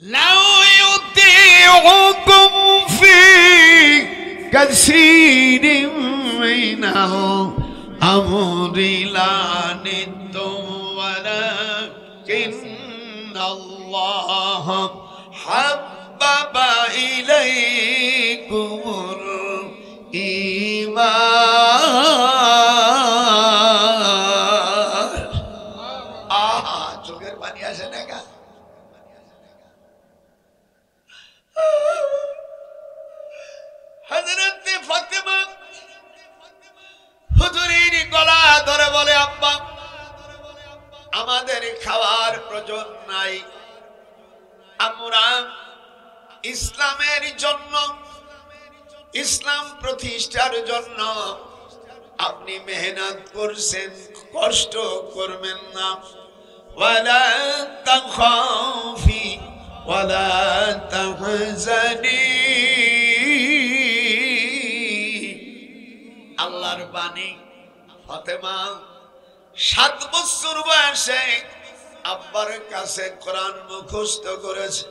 لو يطيعكم في كثير من الأمر لعنتم ولكن الله حبب إليكم الإيمان চোখের পানি আসে না গা হযরত ফাতেমা হুজুরের গলা ধরে বলে, আব্বা আমাদের খাওয়ার প্রয়োজন নাই, আমরা ইসলামের জন্য, ইসলাম প্রতিষ্ঠার জন্য আপনি মেহনত করছেন, কষ্ট করবেন না। ওয়ালা তাখাফি ওয়ালা তাহজানি, আল্লাহর বাণী। ফাতেমা 7 বছর বয়সে আব্বার কাছে কোরআন মুখস্থ করেছে।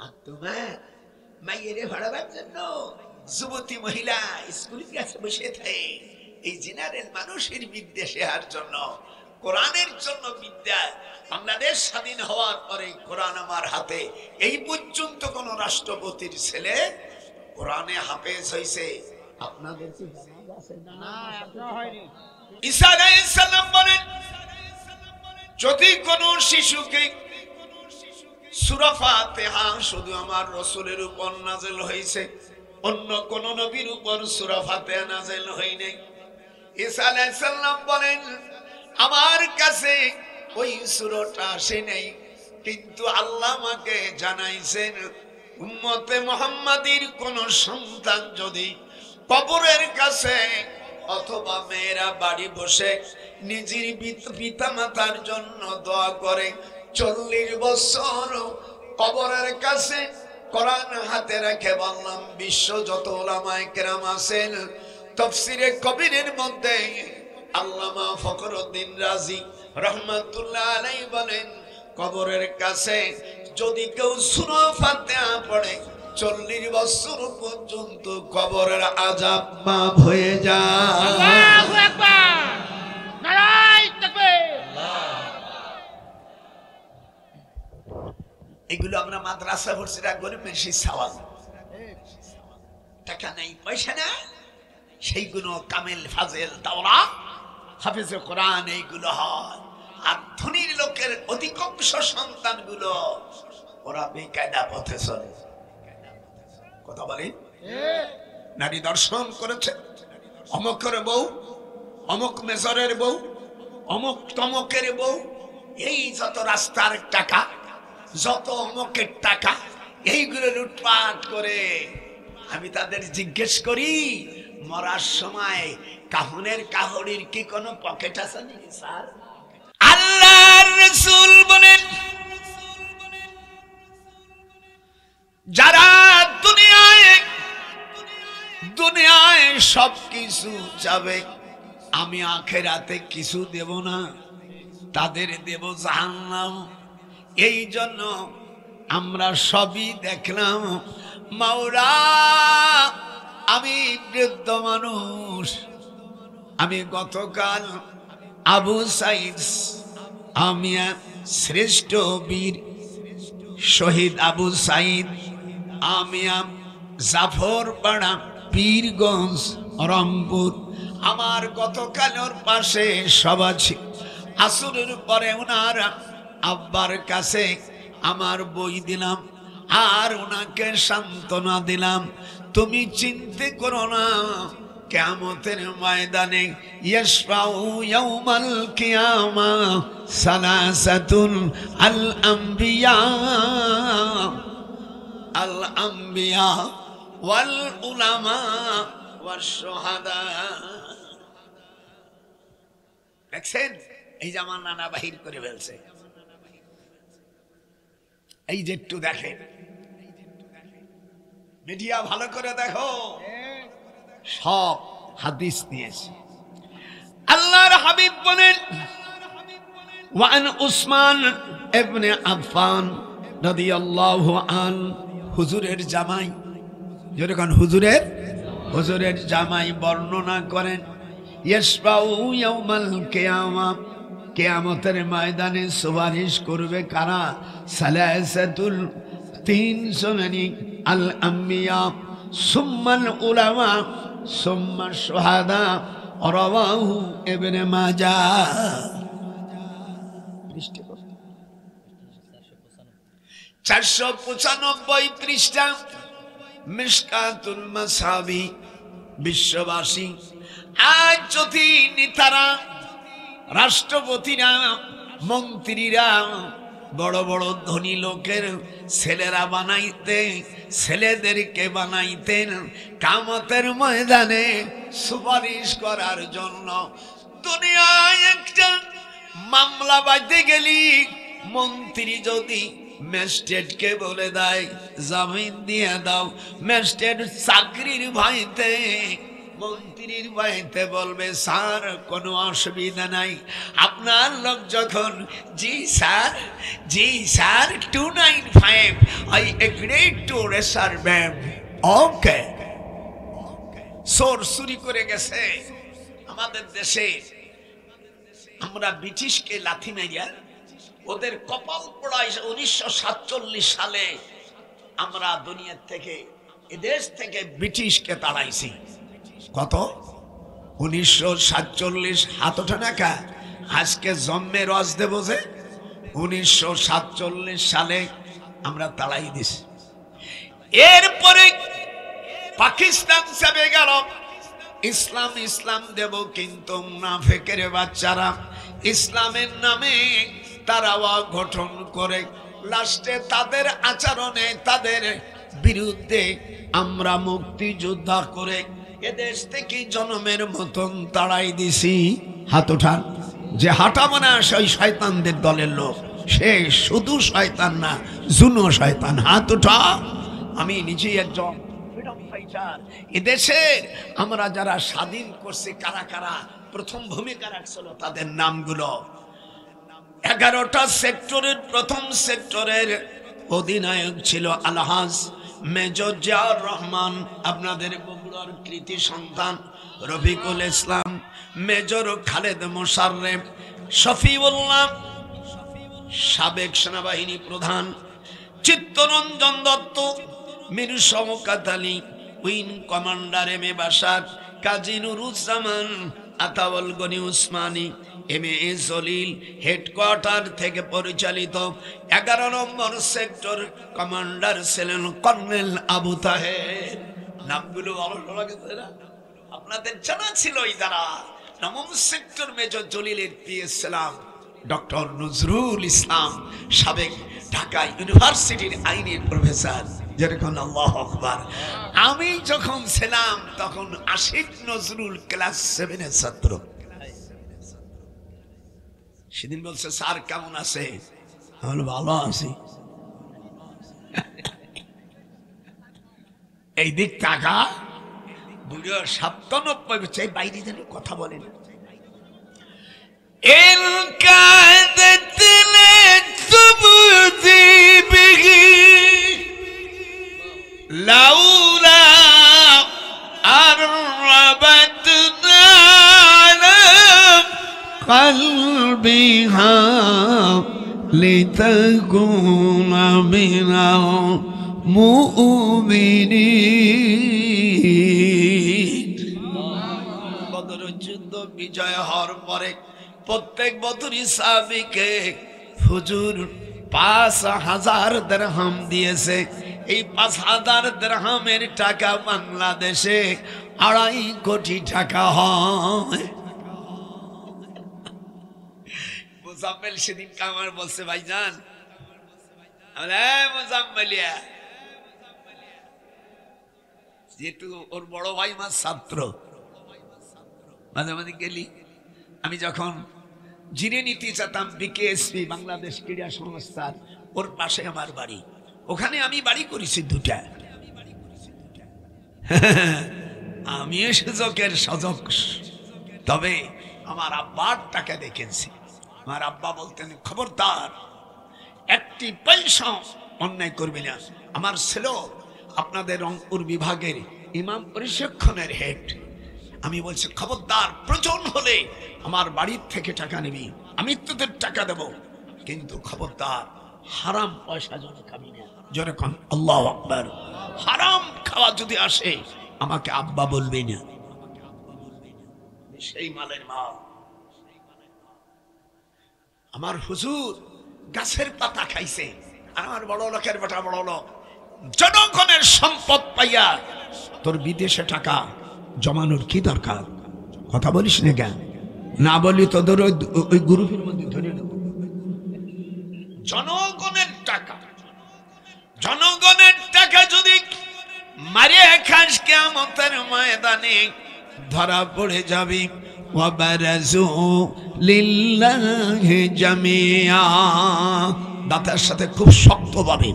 আর তোমার মায়ের ভাড়াবার জন্য যুবতী মহিলা স্কুলের কাছে বসে থাকে এই জেনারেল মানুষের বিদ্বেষে আর জন্য, কোরআনের জন্য বিদ্যা। বাংলাদেশ স্বাধীন হওয়ার পরে কোরআন আমার হাতে, এই পর্যন্ত কোন রাষ্ট্রপতির ছেলে কোরআনে হাফেজ হয়েছে আপনাদের কি জানা আছে? না, হয়নি। ঈসা আলাইহিস সালাম বলেন, যদি কোন শিশুকে সূরা ফাতিহা শুধু আমার রাসূলের উপর নাযিল হয়েছে, অন্য কোন নবীর উপর সূরা ফাতিহা নাযিল হয় নাই। ঈসা আলাইহিস সালাম বলেন, আমার কাছে ওই সূরাটা আসে নাই, কিন্তু আল্লাহ আমাকে জানাইছেন উম্মতে মুহাম্মাদীর কোন সন্তান যদি কবরের কাছে অথবা মেয়েরা বাড়ি বসে নিজের পিতামাতার জন্য দোয়া করে 40 বছর কবরের কাছে কোরআন হাতে রেখে, বললাম বিশ্ব যত উলামায়ে কেরাম আছেন, তাফসীরে কবিরের মধ্যে আল্লামা ফখরুদ্দীন রাজি রহমাতুল্লাহ আলাইহি বলেন, কবরের কাছে যদি কেউ সূরা ফাতিহা পড়ে 40 বছর পর্যন্ত কবরের আযাব মাফ হয়ে যায়। আল্লাহু আকবার, নারায়ে তাকবীর। এগুলো আমরা মাদ্রাসা পড়ছি, গরিব মানুষের সওয়াল, টাকা নাই পয়সা না, সেইগুলো কামেল ফাজেল দাওরা হাফেজে কোরআন এইগুলো হয়। আর ধনীর লোকের অধিকাংশ সন্তানগুলো ওরা বেকায়দা পথে চলে। কথা বলি, নারী দর্শন করেছে, অমকের বউ, অমক মেজরের বউ, অমক তমকের বউ, এই যত রাস্তার টাকা, যত অমকের টাকা, এইগুলো লুটপাট করে। আমি তাদের জিজ্ঞেস করি, মরার সময় কাফনের কাহড়ির কি কোনো পকেট আছে নাকি স্যার? আল্লাহর রাসূল বলেন, যারা দুনিয়ায় সবকিছু চাবে, আমি আখিরাতে কিছু দেব না, তাদের দেব জাহান্নাম। এই জন্য আমরা সবই দেখলাম। মাওলা, আমি বৃদ্ধ মানুষ, আমি গতকাল আবু সাইদ, আমি শ্রেষ্ঠ বীর শহীদ আবু সাইদ, আমি জাফরপাড়া পীরগঞ্জ রংপুর, আমার গতকাল ওর পাশে সভা ছিল। আসরের পরে ওনার আব্বার কাছে আমার বই দিলাম আর ওনাকে সান্ত্বনা দিলাম, তুমি চিন্তা করো না, কিয়ামতের ময়দানে ইয়াশফাউ ইয়াউমাল কিয়ামা সালাসাতুন আল আম্বিয়া ওয়াল উলামা ওয়াশ শুহাদা। দেখছেন, এই যে আমার নানা বাহির করে ফেলছে, এই যে একটু দেখেন, মিডিয়া ভালো করে দেখো, সব হাদিস নিয়েছে। আল্লাহর হাবিব বলেন, ওয়ান উসমান ইবনে আফফান রাদিয়াল্লাহু আন, হুজুরের জামাই, যেরকম হুজুরের জামাই বর্ণনা করেন, ইয়াশফাউ ইয়াউমাল কিয়ামা, কিয়ামতের ময়দানে সুপারিশ করবে কারা? সালাসাতুল, তিন শ্রেণী, আল আম্বিয়া সুম্মাল উলামা সুম্মা শুহাদা, রাওয়াহু ইবনে মাজাহ। 495 পৃষ্ঠা, মিশকাতুল মাসাবি। বিশ্ববাসী, আজ যদি নেতারা, রাষ্ট্রপতিরা, মন্ত্রীরা, বড় বড় ধনী লোকের ছেলেরা বানাইতে, ছেলেদেরকে বানাইতেন কিয়ামতের ময়দানে সুপারিশ করার জন্য, দুনিয়ায় একটা মামলা বাঁধতে গেলি মন্ত্রী যদি ম্যাজিস্ট্রেটকে বলে দেয় জামিন দিয়ে দাও, ম্যাজিস্ট্রেট চাকরির ভয়তে, মন্ত্রীর ভয়তে বলবে স্যার কোনো অসুবিধা নাই, আপনার লোক যখন জি sir 295 I agree to reserve okay. চুরি করে গেছে আমাদের দেশে, আমরা ব্রিটিশকে লাথি মারিয়া ওদের কপাল পোড়ায় 1947 সালে আমরা দুনিয়ার থেকে, এদেশ থেকে ব্রিটিশকে তাড়াইছি। কত? 1947। হাত ওঠে না কা? আজকে জন্মে রস দেব যে 1947 সালে আমরা তাড়াই দিছি। এরপরে পাকিস্তান চেপে গেল, ইসলাম দেব, কিন্তু মুনাফিকের বাচ্চারা ইসলামের নামে তারা গঠন করে, লাস্টে তাদের আচরণে, তাদের বিরুদ্ধে আমরা মুক্তিযোদ্ধা করে এদেশ থেকে জনমের মতন তাড়াই দিছি। হাত ওঠান যে হাঁটাবো না সেই শয়তানদের দলের লোক, সে শুধু শয়তান না, জুনো শয়তান। হাত ওঠা। আমি নিজেই একজন ফ্রিডম ফাইটার। এদেশের আমরা যারা স্বাধীন করছি, কারা কারা প্রথম ভূমিকা রাখছিল তাদের নামগুলো। 11টা সেক্টরের প্রথম সেক্টরের অধিনায়ক ছিল আলহাজ মেজর জিয়াউর রহমান, আপনাদের বগুড়ার কৃতি সন্তান রফিকুল ইসলাম, মেজর খালেদ মোশাররফ, শফিউল্লাহ সাবেক সেনাবাহিনী প্রধান, Chittaranjan Datta, Mir Shawkat Ali, wing commander M A Bashar, Kazi Nuruzzaman, Ataul Gani Osmani, M A Jalil, headquarter থেকে পরিচালিত 11 নম্বর সেক্টর কমান্ডার ছিলেন কর্নেল আবু তাহের। নামগুলো ভালো লাগছে না? আপনাদের জানা ছিল এই দ্বারা। নবম সেক্টর মেজর জলিলের পিএস ছিলাম ডক্টর নজরুল ইসলাম, সাবেক ঢাকা ইউনিভার্সিটির আইনের প্রফেসর। যেরকম আল্লাহু আকবার। আমি যখন ছিলাম তখন আশিক নজরুল ক্লাস 7 এর ছাত্র। সেদিন বলছে স্যার কেমন আছে? আমি ভালো আছি। এই দিক টাকা বুড়ো 97 বছর বাইরে যেন কথা বলেন। এল কাদতলে তুবদি বিহি লাউলা আরবাতনা قلبها لتكون من المؤمنين। বদর যুদ্ধ বিজয় হওয়ার পরে প্রত্যেক বছরই সাহাবীকে হুজুর 5000 দিরহাম দিয়েছে। এই 5000 দিরহামের টাকা বাংলাদেশে 2.5 কোটি টাকা হয়। মুজাম্মেল সেদিন কামার বলছে ভাইজান, মুজাম্মেলিয়া যেহেতু ওর বড় ভাই আমার ছাত্র, মাঝে মাঝে গেলি আমি যখন জিরে নিতে চাতাম বিকেএসপি বাংলাদেশ ক্রীড়া সংস্থার, ওর পাশে আমার বাড়ি, ওখানে আমি বাড়ি করেছি 2টা। আমিও সুযোগের সুযোগ, তবে আমার আব্বার টাকা দেখেছি। আমার আব্বা বলতেন, খবরদার একটি পয়সা অন্যায় করবে না। আমার ছেলে আপনাদের রংপুর বিভাগের ইমাম পরিশিক্ষণের হেড, আমি বলছি খবরদার, প্রয়োজন হলে আমার বাড়ির থেকে টাকা নিবি, আমি তোদের টাকা দেব, কিন্তু খবরদার হারাম পয়সা যেন খাবি না। যখন আল্লাহু আকবার, হারাম খাওয়া যদি আসে আমাকে আব্বা বলবি না, সেই মালের মাল। আমার হুজুর গাছের পাতা খাইছে, আর আমার বড় লোকের বেটা বড় লোক, জনগণের সম্পদ পাইয়া তোর বিদেশে টাকা জমানোর কি দরকার? কথা বলিস না কেন? না বলি তোদের ওই গ্রুপের মধ্যে ধরে নেব। জনগণের টাকা, জনগণের টাকা যদি মারে খাস কিয়ামতের ময়দানে ধরা পড়ে যাবি। ওয়াবারাজু লিল্লাহি জামিয়া, দাতার সাথে খুব শক্ত ভাবে,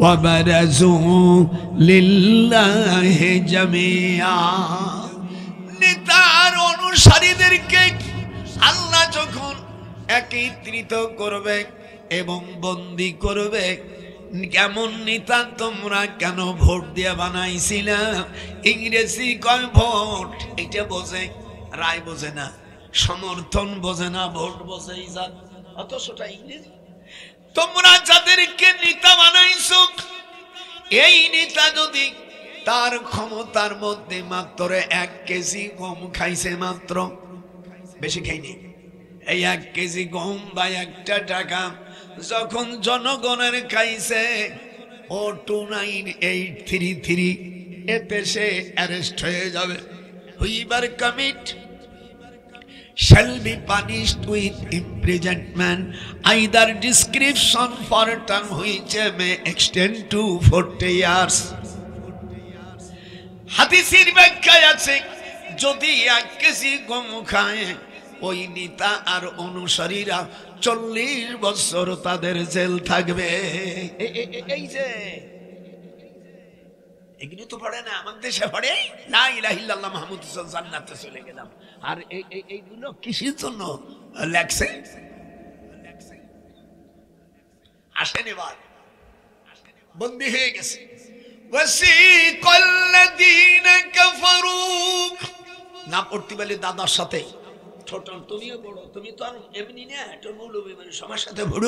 ওয়াবারাজু লিল্লাহি জামিয়া। নেতার অনুসারীদেরকে আল্লাহ যখন একত্রিত করবে এবং বন্দী করবে, কেমন নেতা তোমরা কেন ভোট দিয়ে বানাইছিলা? ইংরেজি কয় ভোট, এটা বোঝে, রায় বোঝে না, সমর্থন বোঝে না, ভোট বোঝে ইজাত, অথচটা ইংরেজি। তোমরা যাদেরকে নেতা বানাইছো, এই নেতা যদি তার ক্ষমতার মধ্যে মাত্র 1 কেজি গম খাইছে, মাত্র, বেশি খাইনি, এই 1 কেজি গম বা 1টা টাকা যখন জনগণের খাইছে, ও 29833 এতে সে অ্যারেস্ট হয়ে যাবে। Whoever commit shall be punished with imprisonment, either description for a term which may extend to 40 years. হাদিসের ব্যাখ্যায় আছে, যদি 1 কেজি গম খায় ওই নেতা আর অনুসারীরা 40 বছর তাদের জেল থাকবে। এই যে এগুলো তো পড়ে না, আমাদের দেশে পড়ে লা ইলাহা ইল্লাল্লাহ মুহাম্মাদুর রাসূলুল্লাহ, জান্নাতে চলে গেলাম। আর এইগুলো কিসের জন্য লেখছে? আসেন এবার, বন্দী হয়ে গেছে। ওয়াসিকাল্লাযীনা কাফারু, না পড়তে বলে দাদার সাথে ছোট, তুমিও বড়, তুমি তো আর এমনি না, এটা মৌলবী মানে সবার সাথে বড়।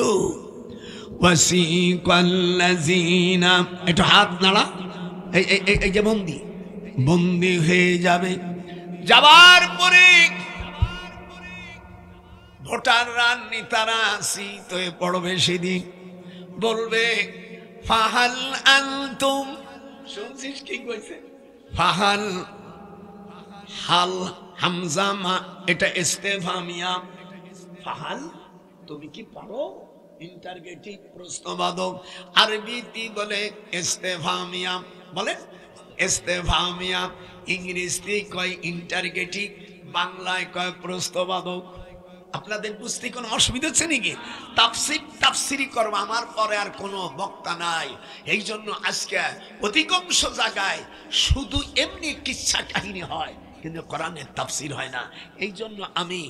ওয়াসিকাল্লাযীনা, এটা হাত নাড়া, এই যে বন্দী, বন্দী হয়ে যাবে। যাবার পরে ভোটাররা, নেতারা শীত হয়ে পড়বে, সেদিন বলবে ফাহাল আনতুম, শুনছিস কি কইছে? ফাহাল, হাল হামজা মা, এটা ইস্তেফহামিয়া, ফাহাল তুমি কি পারো? ইন্টারগেটিভ, প্রশ্নবাদক। আরবিতে বলে ইস্তেফহামিয়া, বলে ইস্তেফহামিয়া, ইংরেজিতে কয় ইন্টারগেটিভ, বাংলায় কয় প্রশ্নবাদক। আপনাদের বুঝতে কোনো অসুবিধা হচ্ছে নাকি? তাফসিরি করবো, আমার পরে আর কোনো বক্তা নাই, এই জন্য আজকে অধিকাংশ জায়গায় শুধু এমনি কিচ্ছা কাহিনী হয়, কিন্তু কোরআনের তাফসির হয় না। এই জন্য আমি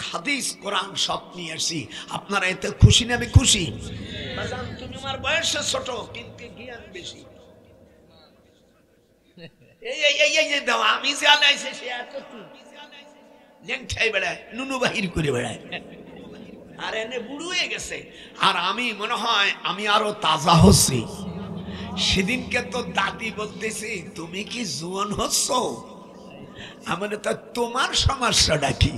হাদিস কোরআন সব নিয়ে আসি। আপনারা এতে খুশি না? আমি খুশি। তুমি আমার বয়সে ছোট কিন্তু জ্ঞান বেশি। আমি যে আনাইছে সে এত লেংটাই বেড়ায়, নুনু বাহির করে বেড়ায়, আর এনে বুড়ো হয়ে গেছে। আর আমি মনে হয় আমি আরো তাজা হচ্ছি। সেদিনকে তো দাদি বলতেছি, তুমি কি জোয়ান হচ্ছ? আমার তো তোমার সমস্যাটা কি?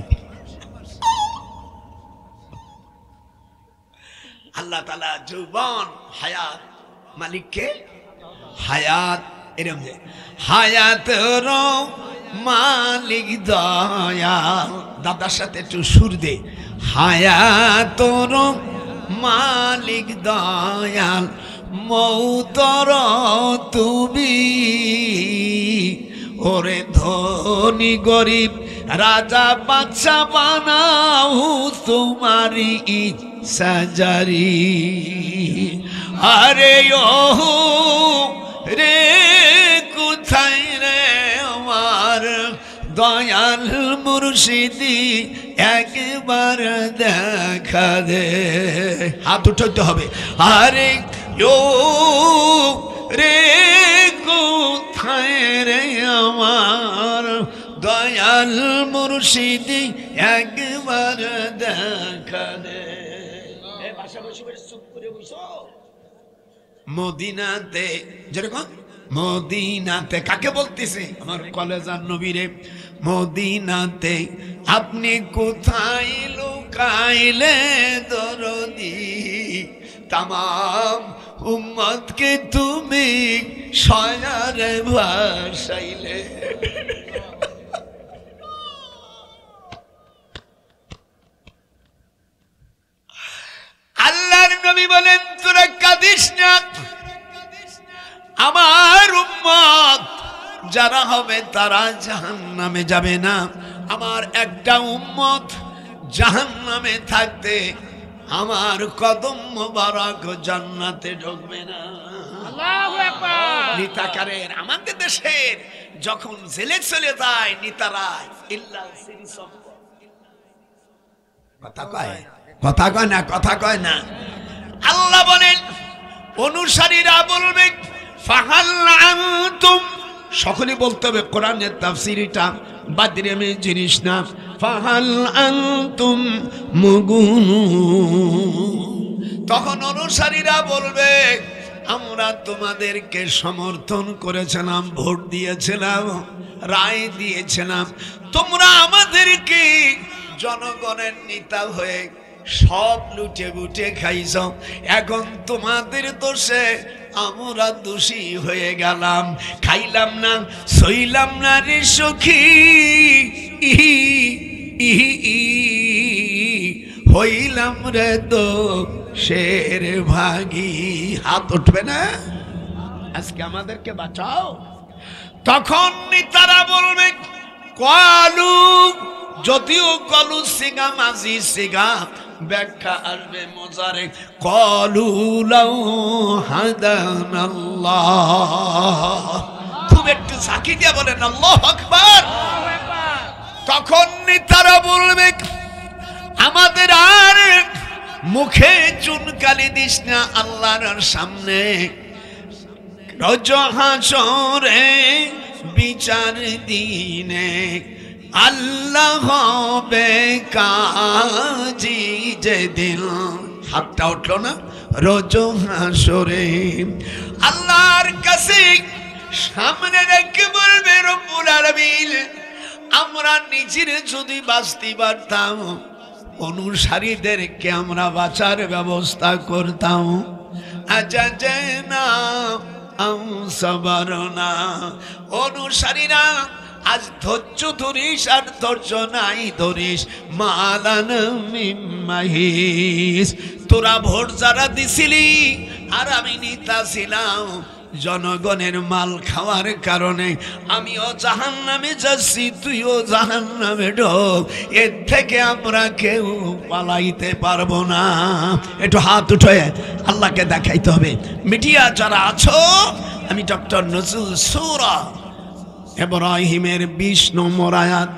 আল্লাহ তাআলা যৌবন হায়াত মালিককে হায়াত, এরকম হায়াত মালিক দয়াল, দাদার সাথে একটু সুর দে, হায়াত মালিক দয়াল, মৌতর তুমি, ওরে ধনী গরিব রাজা বাদশা বানাও তোমারি ইচ্ছা জারি। আরে ও রে কোথায় রে আমার দয়াল মুর্শিদি, একবার দেখা দে। হাত উঠাতে হবে। আরে ও রে কোথায় রে আমার দয়াল মুর্শিদি একবার দেখা দে। মদিনাতে যেরকম মদিনাতে কাকে বলতেছে? আমার কলেজার নবীরে। মদিনাতে আপনি কোথায় লুকাইলে দরদি, তামাম উম্মতকে তুমি সয়ারে ভাসাইলে। আল্লাহর নবী বলেন তোরা কাঁদিস না, আমার উম্মত যারা হবে তারা জাহান্নামে যাবে না। আমার একটা উম্মত জাহান্নামে থাকতে আমার কদম মোবারক জান্নাতে ঢুকবে না। আল্লাহু আকবার। নিতাকারের আমাদের দেশের যখন জেলে চলে যায় নিতারা ইল্লা সিরিস কথা কয়, কথা কয় না, কথা কয় না। আল্লাহ বলেন অনুসারীরা বলবে ফাহাল আনতুম, সকলে বলতে হবে কোরআনের তাফসীরটা বাদরে মে জিনিস না। ফাহাল আনতুম মুগুনু, তখন অনুসারীরা বলবে আমরা তোমাদেরকে সমর্থন করেছিলাম, ভোট দিয়েছিলাম, রায় দিয়েছিলাম, তোমরা আমাদেরকে জনগণের নেতা হয়ে সব লুটে বুটে খাইছ, এখন তোমাদের দোষে আমরা দোষী হয়ে গেলাম, খাইলাম না সইলাম না রে সখী, হইলাম রে তো শের ভাগী। হাত উঠবে না? আজকে আমাদেরকে বাঁচাও। তখন তারা বলবে কলু, যদিও কলু সিগা মাঝি সিগা ব্যাখ্যা আসবে মজারে, কলু লাউ হাদানাল্লাহ, খুব একটু সাকি দিয়ে বলেন আল্লাহু আকবার। তখন তারা বলবে আমাদের আর মুখে চুনকালি দিস না আল্লাহর সামনে, রোজ হাসরে বিচার দিনে আল্লাহ হবে কাজী যেদিন। হাতটা উঠলো না? রোজ হাসরে আল্লাহর কাছে সামনে রেখে বলবে রব্বুল আলামিন আমরা নিজের যদি বাঁচতে পারতাম অনুসারীদেরকে আমরা বাঁচার ব্যবস্থা করতাম। আচ্ছা যে না সাবরনা, অনুসারীরা আজ ধৈর্য ধরিস আর ধৈর্য নাই ধরিস, মালান মিম্মাহিস, তোরা ভোট যারা দিছিলি আর আমি নেতা ছিলাম, জনগণের মাল খাওয়ার কারণে আমিও জাহান্নামে যাচ্ছি, তুইও জাহান্নামে ঢোক, এর থেকে আমরা কেউ পালাইতে পারবো না। একটু হাত উঠে আল্লাহকে দেখাইতে হবে। মিডিয়া যারা আছো, আমি ডক্টর নজরুল সূরা ইব্রাহিমের 20 নম্বর আয়াত,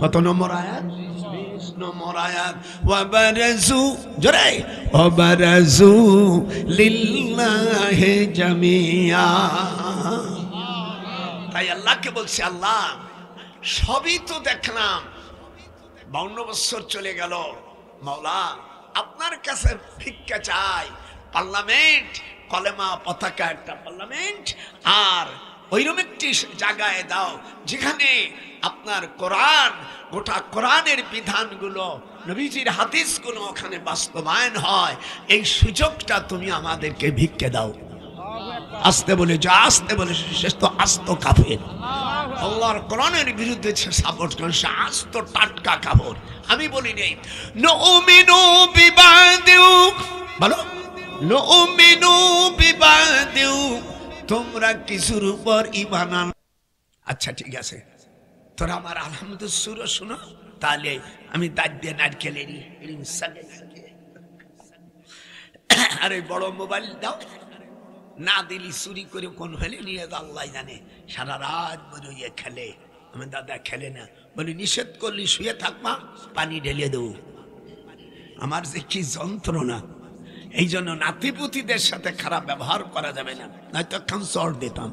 কত নম্বর আয়াত? 20 নম্বর আয়াত। ওয়াবারাজু, জোরে, ওয়াবারাজু লিল্লাহি জামিয়া। তাই আল্লাহকে বলছি আল্লাহ সবই তো দেখলাম, 52 বছর চলে গেল, মাওলা আপনার কাছে ভিক্ষা চাই, পার্লামেন্ট, কলেমা পতাকা একটা পার্লামেন্ট, আর ওইরকম একটি জায়গায় দাও যেখানে আপনার কোরআন, গোটা কোরআনের বিধানগুলো, নবীজির হাদিসগুলো ওখানে বাস্তবায়ন হয়। এই সুযোগটা তুমি আমাদেরকে ভিক্ষে দাও। আসতে বলে যা, আসতে বলে শেষ তো আস্ত কাফের, আল্লাহর কোরআনের বিরুদ্ধে সাপোর্ট করে সে আস্ত টাটকা কাফের। আমি বলি নেই নুমিনু বিবাদিউ, বলো নুমিনু বিবাদিউ, তোমরা কিছুর উপর ঈমান আনো। আচ্ছা ঠিক আছে, তোরা আমার আলহামদুলিল্লাহ সূরা শোনো, তাহলে আমি দাঁত দিয়ে নারকেল এনে আরে বড় মোবাইল দাও, না দিলি চুরি করে কোন হলে নিয়ে আল্লাহ জানে, সারা রাত বেরোইয়ে খেলে, আমার দাদা খেলে না। বলি নিষেধ করলি শুয়ে থাকবা, পানি ঢেলে দেবো। আমার যে কি যন্ত্রণা। এই জন্য নাতিপুতিদের সাথে খারাপ ব্যবহার করা যাবে না, নয়তো কাউন্সর দিতাম।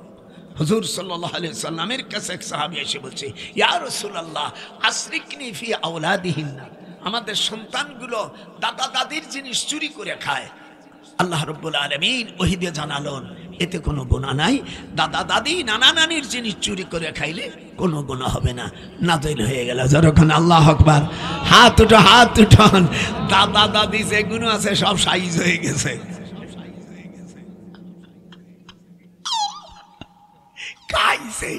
হুজুর সাল্লাল্লাহু আলাইহি সাল্লামের কাছে এক সাহাবী এসে বলছে, ইয়া রাসূলুল্লাহ আসরিকনি ফি আওলাদিহিন্না, আমাদের সন্তানগুলো দাদা দাদির জিনিস চুরি করে খায়। আল্লাহ রাব্বুল আলামিন ওহী দিয়ে জানালেন এতে কোনো গুনাহ নাই, দাদা দাদি নানা নানির জিনিস চুরি করে খাইলে কোনো গুনাহ হবে না। নাযিল হয়ে গেল। যখন আল্লাহু আকবার, হাত উঠান। দাদা দাদি যে গুনাহ আছে সব সাইজ হয়ে গেছে। খাইছে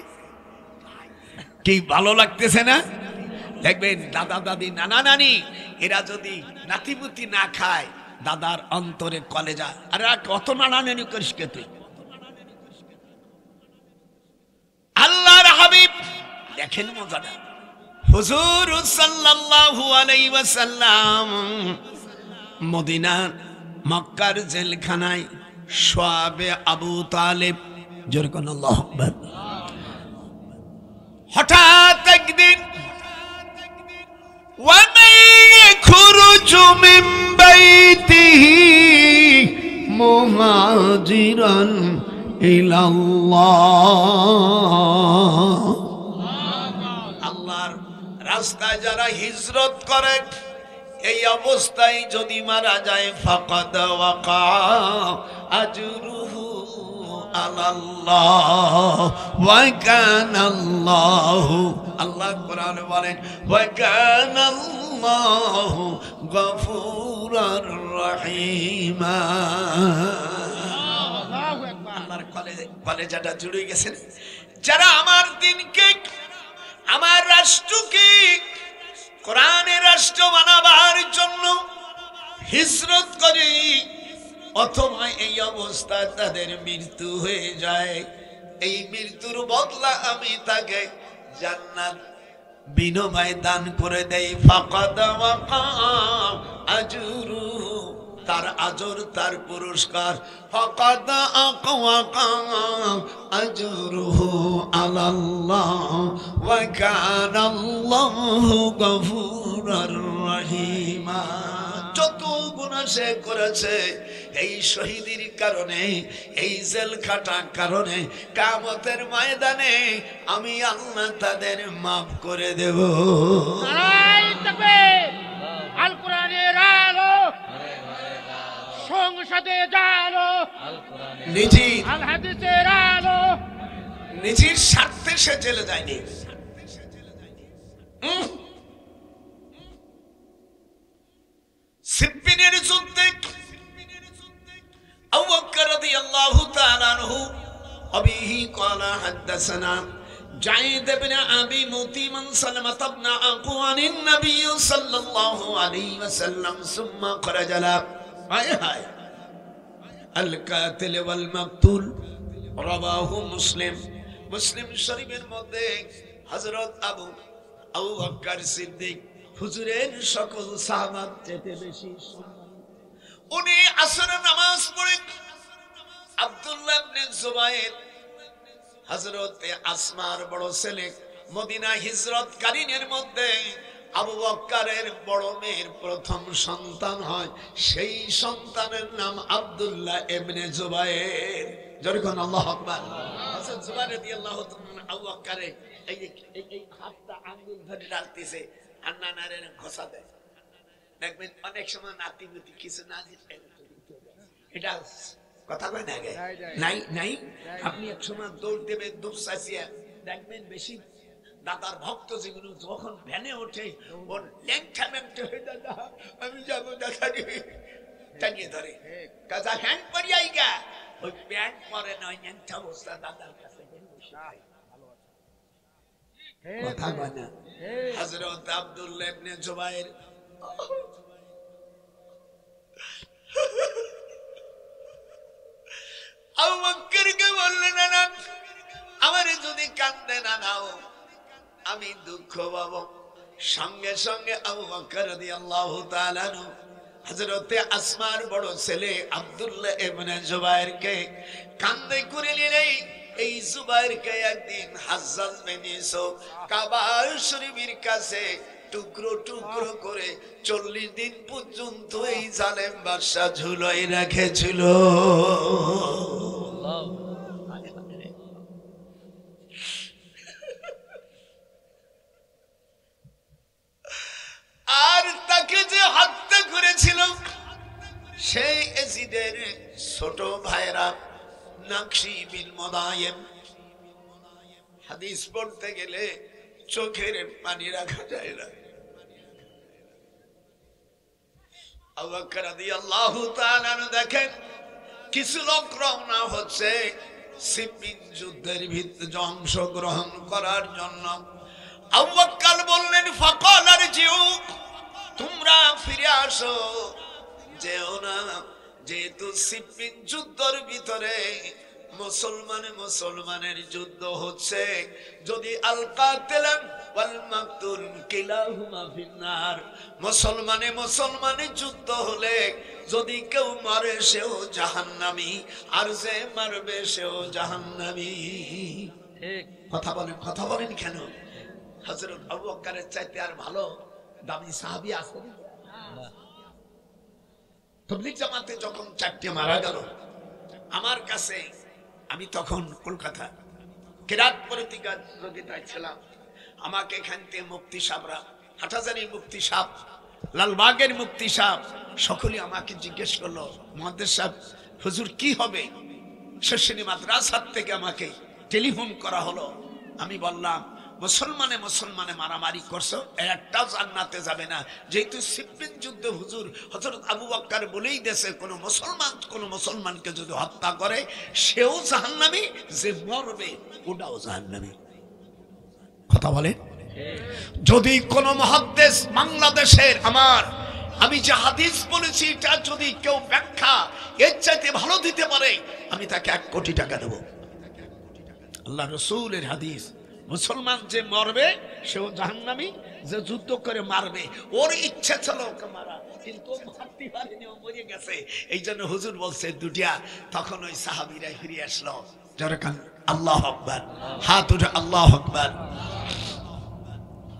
কি ভালো লাগতেছে না? দেখবেন দাদা দাদি নানা নানি এরা যদি নাতিপুতি না খায়, দাদার অন্তরে কলেজা, আরে কত নানা নানি করিস কে তুই? আল্লাহর হাবিব দেখেন মজাটা, হুজুর সাল্লাল্লাহু আলাইহি ওয়াসাল্লাম মদিনার মক্কার জেলখানায় শোয়াবে আবু তালেব, যেরকম আল্লাহু আকবার। হঠাৎ একদিন ওয়ামাই খুরুজু মিন বাইতিহি মুহাজিরান ইলাল্লাহ, আল্লাহর রাস্তায় যারা হিজরত করে এই অবস্থায় যদি মারা যায় ফাকাদ ওয়াকা আজরুহু আলাল্লাহ ওয়া কানাল্লাহু, আল্লাহ কোরআনে বলেন ওয়া কানাল্লাহু গফুরার রহিমা। আল্লাহর কলেজাটা জুড়ে গেছেন। যারা আমার দিনকে, আমার রাষ্ট্রকে কোরআনের রাষ্ট্র বানাবার জন্য হিজরত করে, অথবা এই অবস্থায় তাদের মৃত্যু হয়ে যায়, এই মৃত্যুর বদলা আমি তাকে জান্নাত বিনিময় দান করে দেই। ফাকাদ ওয়াকা আজরুহু, তার আজর, তার পুরস্কার। ফাকাদ ওয়াকা আজরুহু আলাল্লাহ ওয়া কানাল্লাহু গফুরার রহিমা। যত গুনাহ সে করেছে এই শহীদের কারণে, এই জেল খাটার কারণে, কিয়ামতের ময়দানে আমি আল্লাহ তাদের মাফ করে দেব। নারায়ে তাকবীর। আল কোরআনের আলো সংসদে জালো, নিজের আল হাদিসের আলো। নিজের স্বার্থে সে জেলে যায়নি। সিফিনের যুদ্ধে আবু বকর রাদিয়াল্লাহু তাআলা আনহু আবিহি ক্বালা হাদাসানা জাইদ ইবনে আবি মুতিমান সালামাত ইবনে আকওয়ানিন নবী সাল্লাল্লাহু আলাইহি ওয়াসাল্লাম সুম্মা খরাজালা। হায় হায়, আল কাতিল ওয়াল মাকতুল রাওয়াহু মুসলিম। মুসলিম শরীফের মধ্যে হযরত আবু বকর সিদ্দিক হুজুরের সকল সাহাবাত থেকে বেশি সম্মানী। উনি আসরের নামাজ পড়ে আব্দুল্লাহ ইবনে জুবায়ের, হযরত আসমার বড় ছেলে, মদিনা হিজরতকারীদের মধ্যে আবু বকরের বড় মেয়ের প্রথম সন্তান হয়। সেই সন্তানের নাম আব্দুল্লাহ ইবনে জুবায়ের। যখন আল্লাহু আকবার। হযরত জুবায়ের রাদিয়াল্লাহু তাআলা আবু বকরের এই হাতটা আঙ্গুল ধরে ডালতেছে আর নানারে ঘষা দেয়। দেখবেন অনেক সময় নাতিপুতি কিছু না দিতে, এটা কথা কয় না, নাই নাই। আপনি এক সময় দৌড় দেবে, দৌড় চাচিয়া দেখবেন বেশি দাদার ভক্ত যেগুলো যখন ভ্যানে ওঠে ওর ল্যাংটা ম্যাংটা হয়ে, দাদা আমি যাবো, দাদা টানিয়ে ধরে, কাজা প্যান্ট পরিয়াই গা, ওই প্যান্ট পরে নয় ল্যাংটা অবস্থা দাদার কাছে কথা কয় না। হযরত আব্দুল্লাহ ইবনে জুবায়ের আবু বকরকে বললেন, না আমারে যদি কান্দে না নাও আমি দুঃখ পাবো। সঙ্গে সঙ্গে আবু বকর রাদিয়াল্লাহু তাআলা আনহু হযরতে আসমার বড় ছেলে আব্দুল্লাহ ইবনে জুবায়েরকে কান্দে করে নিলেন। এই জুবাইরকে একদিন হাজ্জাজ বিন ইউসুফ কাবা শরীফের কাছে টুকরো টুকরো করে 40 দিন পর্যন্ত এই জালেম বাদশা ঝুলাই রেখেছিল। আর তাকে যে হত্যা করেছিল সেই এজিদের ছোট ভাইরা নাকশি বিন মুদায়িম। হাদিস পড়তে গেলে চোখের পানি রাখা যায় না। আবু বকর রাদিয়াল্লাহু তাআলা দেখেন কিছু লোক রওনা হচ্ছে সিফিন যুদ্ধের ভিতরে অংশগ্রহণ করার জন্য। আবু বকর বললেন ফাকাল আরজিউ, তোমরা ফিরে আসো, যেও না, যেহেতু সিফিন যুদ্ধের ভিতরে মুসলমানের যুদ্ধ হচ্ছে। যদি আল কাতিলান ওয়াল মাকতুল কিলাহুমা ফিন্নার, মুসলমানের যুদ্ধ হলে যদি কেউ মারে সেও জাহান্নামী, আর যে মারবে সেও জাহান্নামী। ঠিক কথা বলেন কেন? হযরত আবু বকরের চাইতে আর ভালো দামি সাহাবী আছে না? তাবলীগ জামাতে যখন 4টে মারা গেল আমার কাছে, আমি তখন কলকাতা কিরাত প্রতিযোগিতায় ছিলাম, আমাকে এখান থেকে মুফতি সাহেবরা, হাটহাজারীর মুফতি সাহেব, লালবাগের মুফতি সাহেব সকলে আমাকে জিজ্ঞেস করলো, মুহাদ্দিস সাহেব হুজুর কি হবে? শর্ষিনী মাদ্রাসার থেকে আমাকে টেলিফোন করা হলো। আমি বললাম মুসলমানে মারামারি করছো, একটাও জান্নাতে যাবে না। যেহেতু সিফিন যুদ্ধে হুজুর হযরত আবু বকর বলেই দিয়েছে কোন মুসলমানকে যদি হত্যা করে সেও জাহান্নামী, যে মরবে ওটাও জাহান্নামী। কথা বলে? যদি কোন মুহাদ্দিস বাংলাদেশের আমি যে হাদিস বলেছি এটা যদি কেউ ব্যাখ্যা এর চাইতে ভালো দিতে পারে, আমি তাকে 1 কোটি টাকা দেব। আল্লাহ রাসূলের হাদিস, মুসলমান যে মরবে সেও জাহান্নামী, যে যুদ্ধ করে মারবে ওর ইচ্ছা ছিল ওকে মারা, কিন্তু মারতে পারেনি, ও মরে গেছে। এই জন্য হুজুর বলছে দুটিয়া। তখন ওই সাহাবীরা ফিরে আসলো, যারা কান আল্লাহু আকবার, হাত উঠে আল্লাহু আকবার।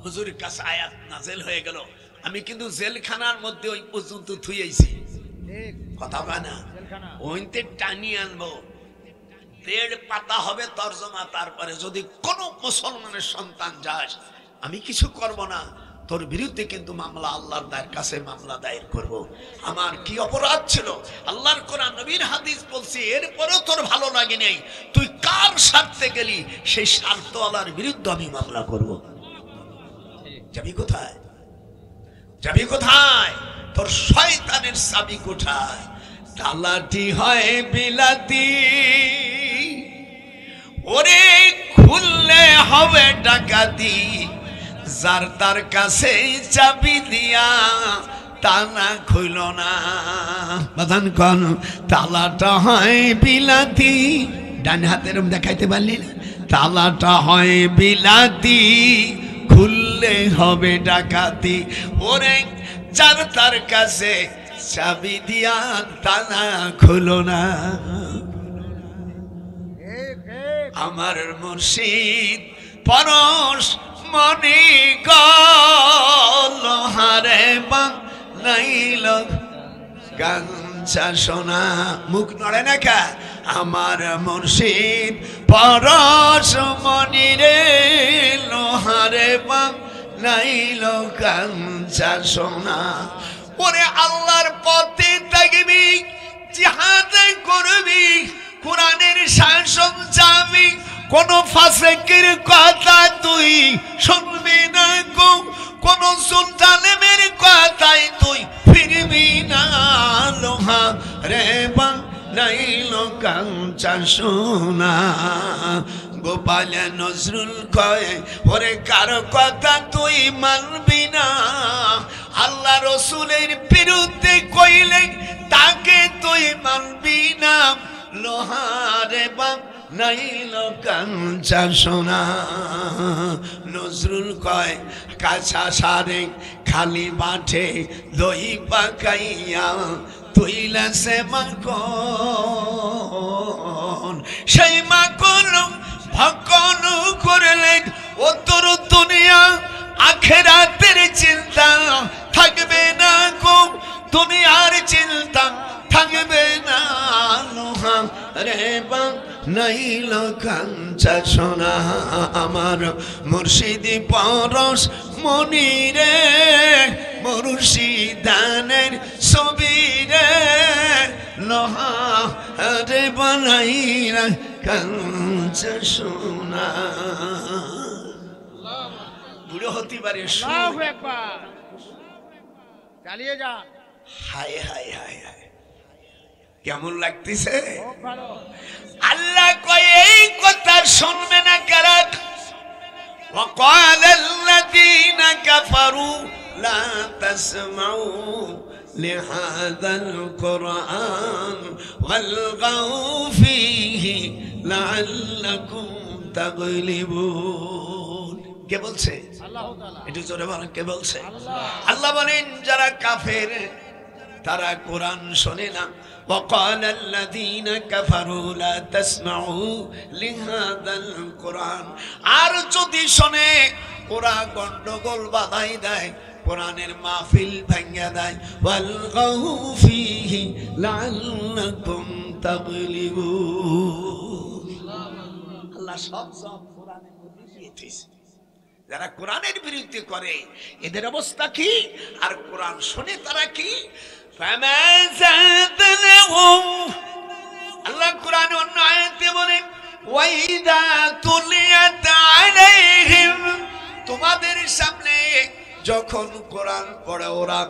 হুজুরের কাছে আয়াত নাযিল হয়ে গেল। আমি কিন্তু জেলখানার মধ্যে ওই পর্যন্ত থুইয়েছি। কথা বানা ওইতে টানি আনবো, 1.5 পাতা হবে তরজমা। তারপরে যদি কোন মুসলমানের সন্তান যাস, আমি কিছু করব না, তোর বিরুদ্ধে কিন্তু মামলা আল্লাহর কাছে মামলা দায়ের করব। আমার কি অপরাধ ছিল? আল্লাহর কোরআন নবীর হাদিস বলছি, এরপরেও তোর ভালো লাগে নাই, তুই কার স্বার্থে গেলি সেই স্বার্থওয়ালার বিরুদ্ধে আমি মামলা করব। যাবি কোথায়? তোর শয়তানের চাবি কোথায়? তালাটি হয় বিলাতি, ওরে খুললে হবে ডাকাতি, যার তার কাছে চাবি দিয়া তালা খুইল না। বাদান কোন তালাটা হয় বিলাতি, ডান হাতের দেখাইতে পারলি না? তালাটা হয় বিলাতি, খুললে হবে ডাকাতি, ওরে যার তার কাছে চাবি দিয়া তালা খুলো না। আমার মুর্শিদ পরশ মনি গলহারে বানাইল গাঞ্ছা সোনা। মুখ নড়ে না কা? আমার মুর্শিদ পরশ মনি রে লোহারে বানাইল গাঞ্ছা সোনা। ওরে আল্লাহর পথে থাকবি, জিহাদে করবি, কোরআনের শাসন চাবি, কোন ফাসিকের কথা তুই শুনবি না গো, কোন সুলতানের কথাই তুই ফিরবি না। লোহা রে বানাইল গাঞ্ছা সোনা। গোপাল নজরুল কয়, ওরে কারো কথা তুই মানবি না, আল্লাহ রসুলের বিরুদ্ধে কইলে তাকে তুই মানবি না। লোহারে বানাইল গাঞ্ছা সোনা। নজরুল কয়, কাঁচা সারে খালি মাঠে দই পাকাইয়া তুইলা সে মাখন, সেই মাখন করলে ও তোর দুনিয়া আখিরাতের চিন্তা থাকবে না গো, দুনিয়ার চিন্তা থাকবে না। লোহা রে বা নাইল কাঞ্চা সোনা আমার মুর্শিদি পরশ মনিরে, মুর্শিদানের ছবি রে, লোহা রে বানাইলা কাঞ্চা সোনা। বুড়ো হতে পারে আল্লাহু আকবার। চালিয়ে যান। হায় হায় হায় হায়, কেমন লাগতেছে? খুব ভালো। আল্লাহ কয় এই কথা শুনবে না কারা? وقال الذين كفروا لا تسمعوا لهذا القرآن والغوا فيه لعلكم تغلبون। কে বলছে? আল্লাহু তাআলা। একটু জোরে বলেন, কে বলছে? আল্লাহ। আল্লাহ বলেন যারা কাফের তারা কোরআন শোনে না। وقال الذين كفروا لا تسمعوا لهذا القرآن, আর যদি শোনে ওরা গন্ডগোল বাধাই দেয়, কোরআনের মাহফিল ভাঙিয়ে দেয়। ওয়ালগাউ ফীহি লাআল্লাকুম তাগলিবুন। আল্লাহ সব কোরআনের মধ্যে দিয়েছে। যারা কোরআনের বিরুদ্ধে করে এদের অবস্থা কি, আর কোরআন শুনে তারা কি? আল্লাহ কোরআন অন্য আয়াতে বলেন ওয়াইদা তুলিয়াত আলাইহিম, তোমাদের সামনে যখন কোরআন পড়ে ওরা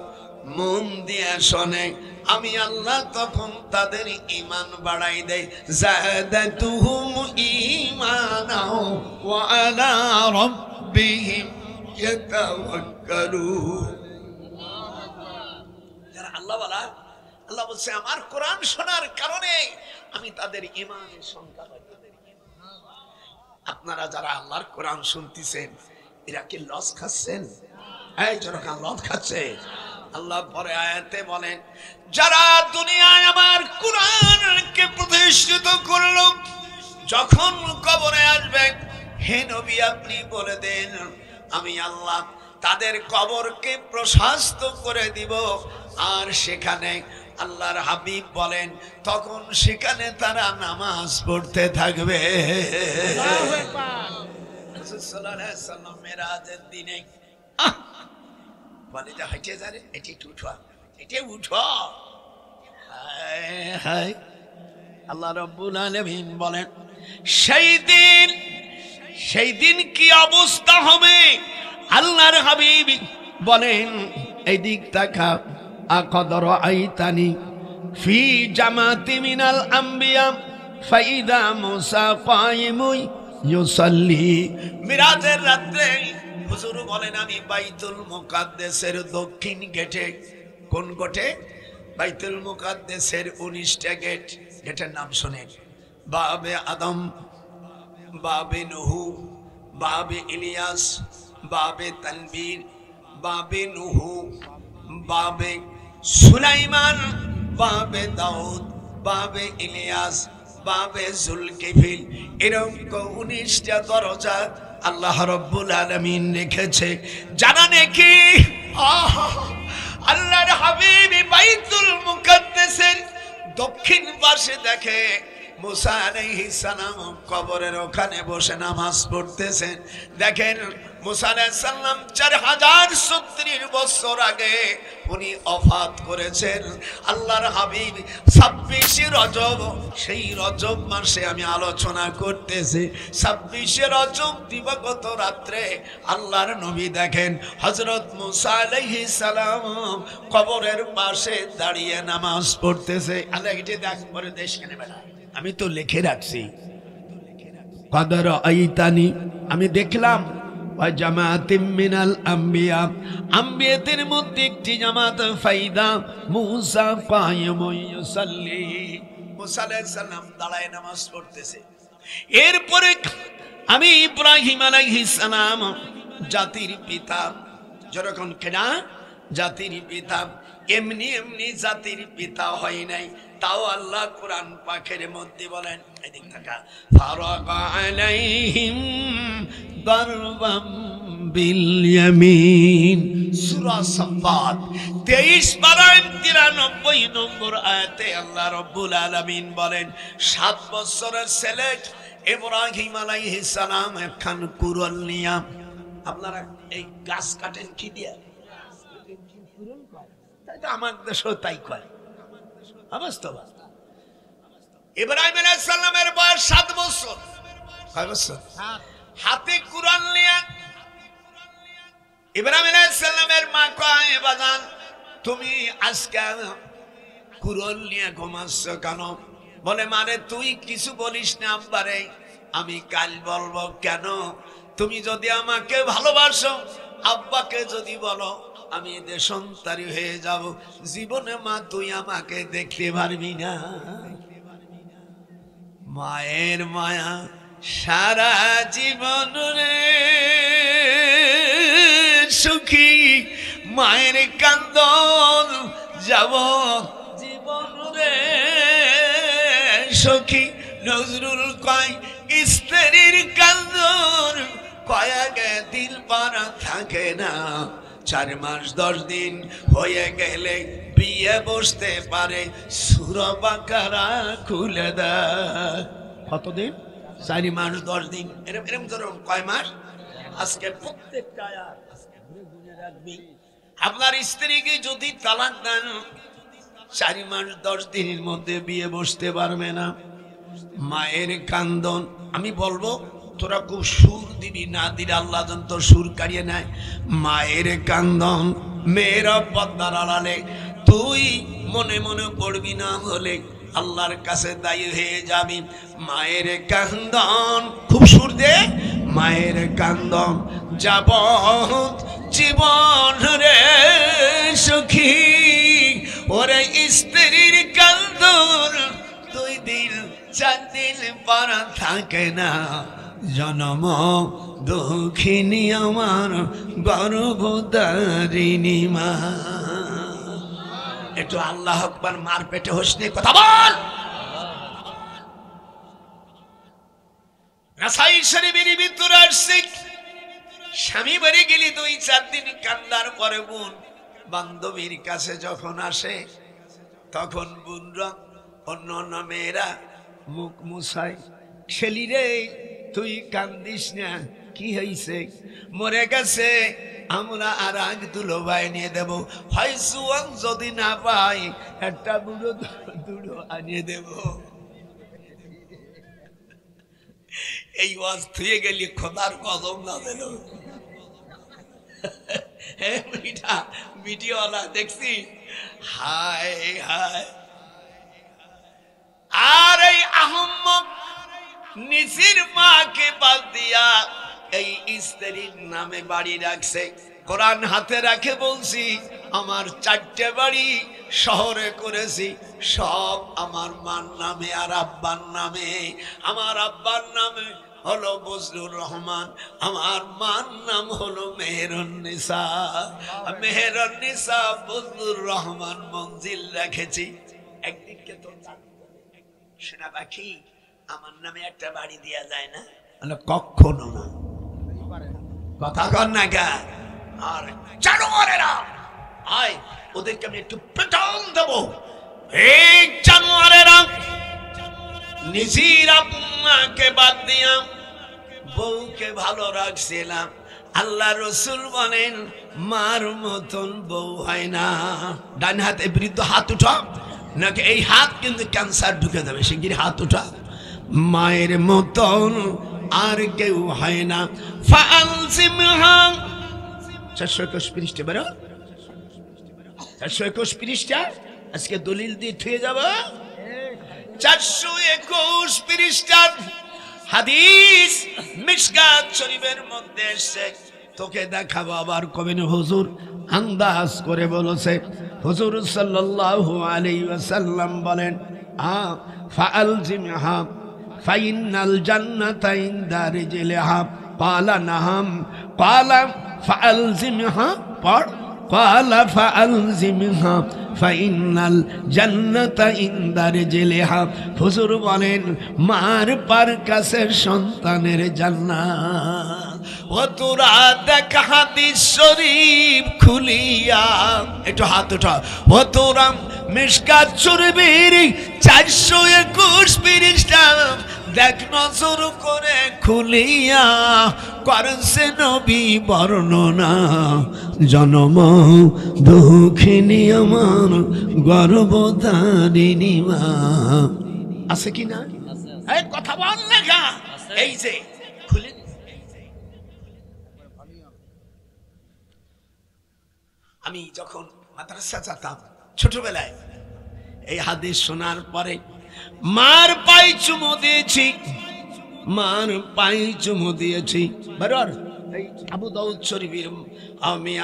মন দিয়ে শোনে, আমি আল্লাহ তখন তাদের ঈমান বাড়াই দেই। যাদাতুহুম ঈমানাও ওয়া আলা রাব্বিহিম ইয়াতাওয়াক্কালুন। যারা আল্লাহ ওয়ালা, আল্লাহ বলছে আমার কোরআন শোনার কারণে আমি তাদের ঈমানের সংখ্যা বাড়াই। আপনারা যারা আল্লাহর কোরআন শুনতেছেন এরা কি লস খাচ্ছেন? এই জনকান লস খাচ্ছে। আল্লাহ পরে আয়াতে বলেন যারা দুনিয়ায় আমার কোরআনকে প্রতিষ্ঠিত করলো, যখন কবরে আসবে, হে নবী আপনি বলে দেন আমি আল্লাহ তাদের কবরকে প্রশস্ত করে দিব। আর সেখানে আল্লাহর হাবিব বলেন তখন সেখানে তারা নামাজ পড়তে থাকবে। আল্লাহু আকবার। রাসূল সাল্লাল্লাহু আলাইহি ওয়াসাল্লাম মেরাজের দিনে বলে যা হেঁটে যারে, এটি উঠো, এটি উঠো। হায় হায়, আল্লাহ রাব্বুল আলামিন বলেন সেই দিন কি অবস্থা হবে? আল্লাহর হাবিব বলেন এই দিক তাকা, আকাদর আইতানি ফি জামাতি মিনাল আম্বিয়া ফাইদা মুসা কাইমুন ইউসাল্লি। মিরাজের রাতে হুজুর বলেন আমি বাইতুল মুকাদ্দাসের দক্ষিণ গেটে, কোন গেটে? বাইতুল মুকাদ্দাসের 19টা গেট, গেটের নাম শুনেন। বাবে আদম, বাবে নুহু, বাবে ইলিয়াস, বাবে তানবীর, বাবে নুহু, বাবে সুলাইমান, বাবে দাউদ, বাবে ইলিয়াস, বাবে জুলকিফিল, এরকম 19টা দরজা আল্লাহ রাব্বুল আলামিন রেখেছে। জানা নাকি আল্লাহর হাবিব বাইতুল মুকাদ্দাসের দক্ষিণ পাশে দেখে মুসা আলাইহিস সালাম কবরের ওখানে বসে নামাজ পড়তেছেন। দেখেন মুসা আলাইহিস সালাম 4036 বছর আগে উনি ওফাত করেছেন। আল্লাহর হাবিব 26 রজব, সেই রজব মাসে আমি আলোচনা করতেছি। 26 রজব দিবাগত রাত্রে আল্লাহর নবী দেখেন হযরত মুসা আলাইহিস সালাম কবরের পাশে দাঁড়িয়ে নামাজ পড়তেছে। আল্লাহ এটা দেখ পরে দেশ কেনে বেড়া, আমি তো লিখে রাখছি। কদর আইতানি, আমি দেখলাম জামাতিম মিনাল আম্বিয়া, আম্বিয়াদের মধ্যে একটি জামাত ফাইদা মুসা কাইমুন ইউসাল্লি, মুসা আলাইহিস সালাম দাঁড়ায় নামাজ পড়তেছে। এরপরে আমি ইব্রাহিম আলাইহিস সালাম জাতির পিতা, যখন কেনা জাতির পিতা, এমনি এমনি জাতির পিতা হয় নাই, তাও আল্লাহ কোরআন পাকের মধ্যে বলেন এদিক থাকা ফারাকা আলাইহিম দারবাম বিল ইয়ামিন সূরা সাফফাত 23 পারা 93 নম্বর আয়াতে আল্লাহ রাব্বুল আলামিন বলেন 7 বছরের ছেলে ইব্রাহিম আলাইহিস সালাম একখান কুরআন নিয়া আপনারা এই গাছ কাটেন কি দিয়া তাই তো আমার দেশও তাই কয় অবস্থা ইব্রাহিম আলাইহিস সালামের বয়স 7 বছর কয় বছর হাতে কুরআন নিয়া ইব্রাহিম আলাইহিস সালামের মা কয় বাজান তুমি আজকে কুরআন নিয়ে ঘুমাচ্ছ কেন বলে মানে তুই কিছু বলিস না আব্বারে আমি কাল বলবো কেন তুমি যদি আমাকে ভালোবাসো আব্বাকে যদি বলো আমি দেশান্তরী হয়ে যাব জীবনে মা তুই আমাকে দেখতে পারবি না মায়ের মায়া সারা জীবন রে সুখী মায়ের কান্দন যাব জীবন রে সখী নজরুল কয় স্ত্রীর কান্দন কয়েক দিন পারা থাকে না 4 মাস 10 দিন হয়ে গেলে বিয়ে বসতে পারে সূরা বাকারা খুলে দেয় কতদিন 4 মাস 10 দিন এরকম ধরো কয় মাস আজকে প্রত্যেকটা আয়াত আজকে গুনে রাখবি আপনার স্ত্রীকে যদি তালাক দেন 4 মাস 10 দিনের মধ্যে বিয়ে বসতে পারবে না মায়ের কান্দন আমি বলবো তোরা খুব সুর দিবি না দিলে আল্লাহ তো সুর কারিয়ে নেয় মায়ের কান্দন মেয়েরা পদ্মার আড়ালে তুই মনে মনে পড়বি না হলে আল্লাহর কাছে দায়ী হয়ে যাবি মায়ের কান্দন খুব সুর দে মায়ের কান্দন যাব জীবন রে সুখী ওরে স্ত্রীর কান্দন 2 দিন 4 দিন পারা থাকে না জনম দুঃখিনী আমার গর্ভধারিণী মা একটু আল্লাহ আকবার মার পেটে হোসনে কথা বল নাসাই শরীফের ভিতরে আসছে স্বামী বাড়ি গেলি 2-4 দিন কান্দার পরে বোন বান্ধবীর কাছে যখন আসে তখন বোনরা অন্য মেয়েরা মুখ মুছায় ছেলি রে তুই কান্দিস না কি হয়েছে মরে গেছে আমরা আর আগ দুলো ভাই নিয়ে দেব হয় সুয়ান যদি না পাই একটা বুড়ো দুড়ো আনিয়ে দেব এই ওয়াজ থুয়ে গেলি খোদার কদম না দিল ভিডিওওয়ালা দেখছি হায় হায় আর এই আহম্মক নিজের মাকে বাদ দিয়া এই স্ত্রীর নামে বাড়ি রাখছে কোরআন হাতে রাখে বলছি আমার 4টে বাড়ি শহরে করেছি সব আমার মার নামে আর আব্বার নামে আমার আব্বার নামে হলো বজলুর রহমান আমার মার নাম হলো মেহেরুন্নিসা বজলুর রহমান মঞ্জিল রেখেছি একদিনকে তো শোনা পাখি আমার নামে একটা বাড়ি দেয়া যায় না কখনো না কথা কর না গা আর জানোয়ারেরা আয় ওদেরকে আমি একটু পেটান দেবো এই জানোয়ারেরা নিজের আম্মাকে বাদ দিয়া বউকে ভালো রাখছিলাম আল্লাহ রসুল বলেন মার মতন বউ হয় না ডান হাতে বৃদ্ধ হাত উঠা নাকি এই হাত কিন্তু ক্যান্সার ঢুকে দেবে শিগগির হাত উঠা মায়ের মতন আর কেউ হয় না ফালসিমহা 421 পৃষ্ঠা বেরো 421 পৃষ্ঠা আজকে দলিল দিয়ে থুয়ে যাব 421 পৃষ্ঠার হাদিস মিশকাত শরীফের মধ্যে এসেছে তোকে দেখাবো আবার কবে না হুজুর আন্দাজ করে বলেছে হুজুর সাল্লাল্লাহু আলাইহি ওয়াসাল্লাম বলেন ফালসিমহা ফাইনাল জান্নাতা ইনদা রিজলিহা ক্বালা নাহাম ক্বালা ফালজিমহা পড় قال فألزمها فإن الجنة عند رجلها হুজুর বলেন মার পার কাছে সন্তানের জান্নাত। ও তোরা দেখ হাদিস শরীফ খুলিয়া, একটু হাত উঠা। ও তোরা মিশকাত শরীফের 421 পৃষ্ঠা দেখ নজর করে খুলিয়া, করেছে নবী বর্ণনা জনম দুঃখিনী আমার গর্ভধারিণী মা। আছে কি না? এই কথা বল না, এই যে খুলে আমি যখন মাদ্রাসা যেতাম ছোটবেলায়, এই হাদিস শোনার পরে মার পায়ে চুমু দিয়েছি, মার পায়ে চুমু দিয়েছি। বরাবর এই আবু দাউদ শরীফের আমি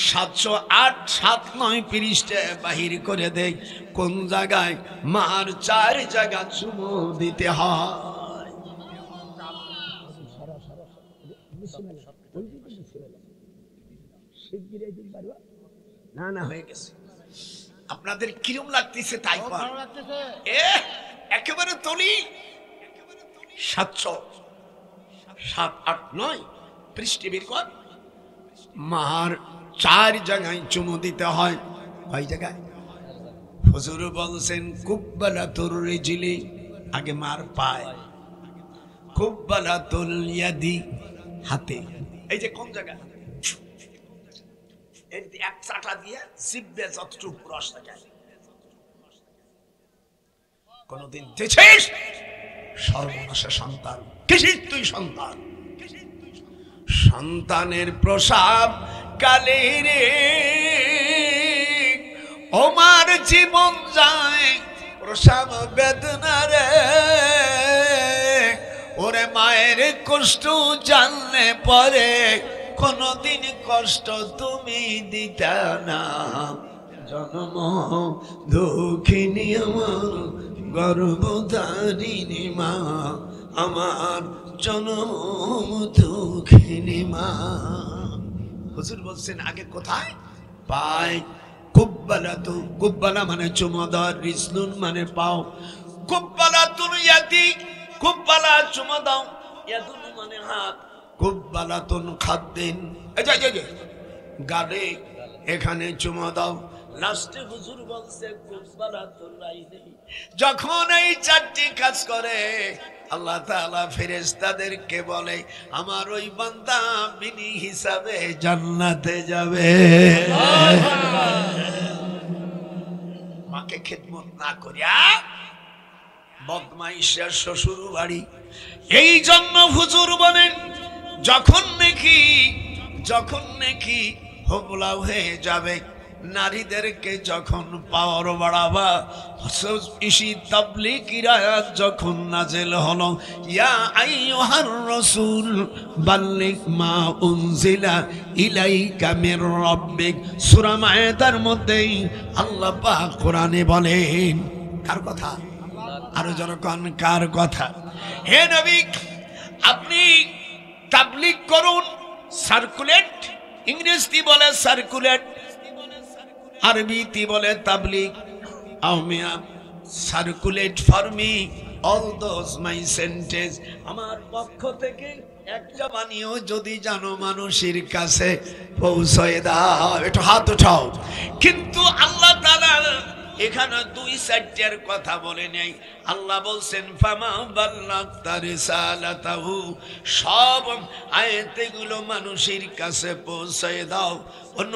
708-7-9 পৃষ্ঠা বাহির করে দেই কোন জায়গায় মার 4 জায়গা চুমু দিতে হয়। না না হয়ে গেছে। আপনাদের কিরম লাগতেছে তাই কর, ভালো লাগতেছে। একেবারে তলি 707-8-9 পৃষ্ঠে বের কর। মার 4 জায়গায় চুমু দিতে হয়। কয় জায়গায়? হুজুর বলছেন কুব্বালাতুর রিজলি, আগে মার পায়, কুব্বালাতুল ইয়াদি হাতে। এই যে কোন জায়গা এর এক চাটা দিয়ে জিব্বে যতটুকু রস থাকে। কোনদিন দেখছিস সর্বনাশা সন্তান? কিসির তুই সন্তান? সন্তানের প্রসাব কালে রে ওমার জীবন যায় প্রসাব বেদনা রে। ওরে মায়ের কষ্ট জানলে পরে কোনদিন কষ্ট তুমি দিতা না। জন্ম দুঃখিনী আমার গর্ভধারিণী মা, আমার জন্ম দুঃখিনী মা। হুজুর বলছেন আগে কোথায়? পায়। কুব্বালাতু, কুব্বালা মানে চুমদার, রিজলুন মানে পাও। কুব্বালাতুল ইয়াদি, কুব্বালা চুমা দাও, ইয়াদুন মানে হাত। কুব্বালাতুন খাদ্দিন, এই যে গালে এখানে চুমা দাও। লাস্টে হুজুর বলছে কুব্বালাতুল আইনি। যখন এই 4টি কাজ করে আল্লাহ তাআলা ফেরেশতাদেরকে বলে আমার ওই বান্দা বিনি হিসাবে জান্নাতে যাবে। মাকে খেদমত না করিয়া বদমাইশের শ্বশুর বাড়ি। এই জন্য হুজুর বলেন যখন নাকি হোমলা হয়ে যাবে, নারীদেরকে যখন পাওয়ার বাড়াবা, ইসি তাবলীগের আয়াত যখন নাযিল হলো, ইয়া আইয়ুহার রাসূল বাল্লিগ মা উনজিলা ইলাইকা মির রাব্বিক, সূরা মায়েদার মধ্যেই আল্লাহ পাক কোরআনে বলেন, কার কথা? আরো জনগণ কার কথা? হে নবী আপনি তাবলীগ করুন, সার্কুলেট, ইংরেজি বলে সার্কুলেট, আরবিতে বলে তাবলীগ। আমিয়া circulate for me all those my sentence, আমার পক্ষ থেকে একটা বাণীও যদি জানো মানুষের কাছে পৌঁছায় দাও। একটু হাত উঠাও। কিন্তু আল্লাহ তাআলা এখানে 2-4টার কথা বলে নেই। আল্লাহ বলছেন ফামা বাল্লাগতা রিসালাতাহু, সব আয়াতগুলো মানুষের কাছে পৌঁছায় দাও। অন্য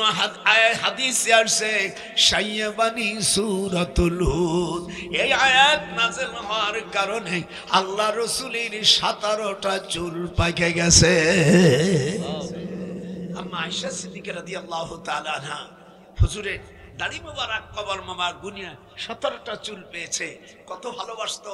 হাদিসে আসছে শাইয়াবানি সূরাতুল হুদ, এই আয়াত নাযিল হওয়ার কারণে আল্লাহ রাসূলের 17টা চুল পাকে গেছে। আম্মা আয়েশা সিদ্দিকা রাদিয়াল্লাহু তাআলা আনহা হুজুরের দাড়ি মোবারক কবর মোবারক গুনিয়া 17টা চুল পেয়েছে। কত ভালোবাসতো।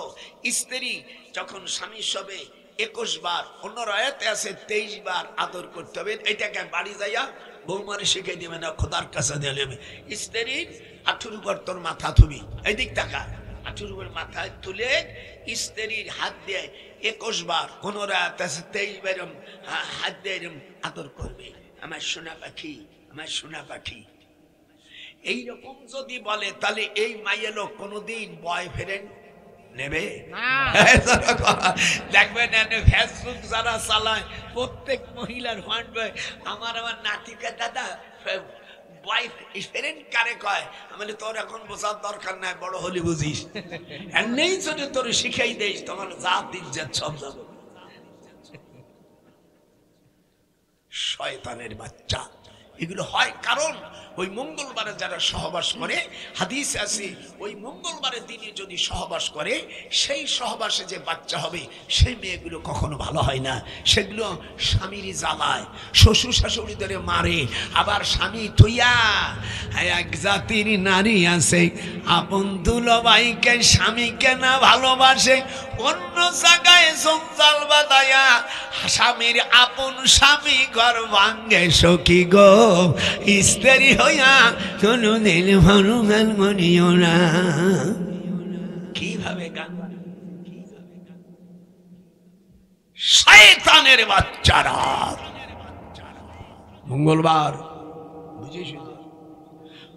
স্ত্রী যখন স্বামী সবে 21 বার, অন্য আয়াতে আছে 23 বার আদর করতে হবে। এটাকে বাড়ি যাইয়া বৌমারে শিখাই দেবে না, খোদার কাছে দেবে। স্ত্রীর আঠুর উপর তোর মাথা থুবি, এই দিক টাকা আঠুর উপর মাথায় তুলে স্ত্রীর হাত দিয়ে 21 বার, কোন আয়াতে আছে 23 বার হাত দিয়ে আদর করবে। আমার সোনা পাখি, আমার সোনা পাখি। এইরকম যদি বলে তাহলে এই মাইয়ে লোক কোনোদিন বয়ফ্রেন্ড নেবে না। দেখবেন ফেসবুক যারা চালায় প্রত্যেক মহিলার আমার নাতিকে দাদা বয়ফ্রেন্ড কারে কয় মানে তোর এখন বোঝার দরকার নাই, বড় হলি বুঝিস, নেই যদি তোর শিখাই দেস তোমার যা দিন যাচ্ছে সব যাবে। শয়তানের বাচ্চা এগুলো হয়, কারণ ওই মঙ্গলবারে যারা সহবাস করে, হাদিস আছে ওই মঙ্গলবারের দিনে যদি সহবাস করে সেই সহবাসে যে বাচ্চা হবে সেই মেয়েগুলো কখনো ভালো হয় না। সেগুলো স্বামীর জ্বালায়, শ্বশুর শাশুড়িদের মারে, আবার স্বামী থইয়া এক জাতির নারী আছে আপন দুলাভাইকে স্বামীকে না ভালোবাসে, অন্য জায়গায় জঞ্জাল বাঁধায়া স্বামীর আপন স্বামী ঘর ভাঙ্গে সখী গো, স্ত্রী হইয়া চলো দিল ভালো গান মনিও না। কিভাবে গান? শয়তানের বাচ্চারা। মঙ্গলবার বুঝিস,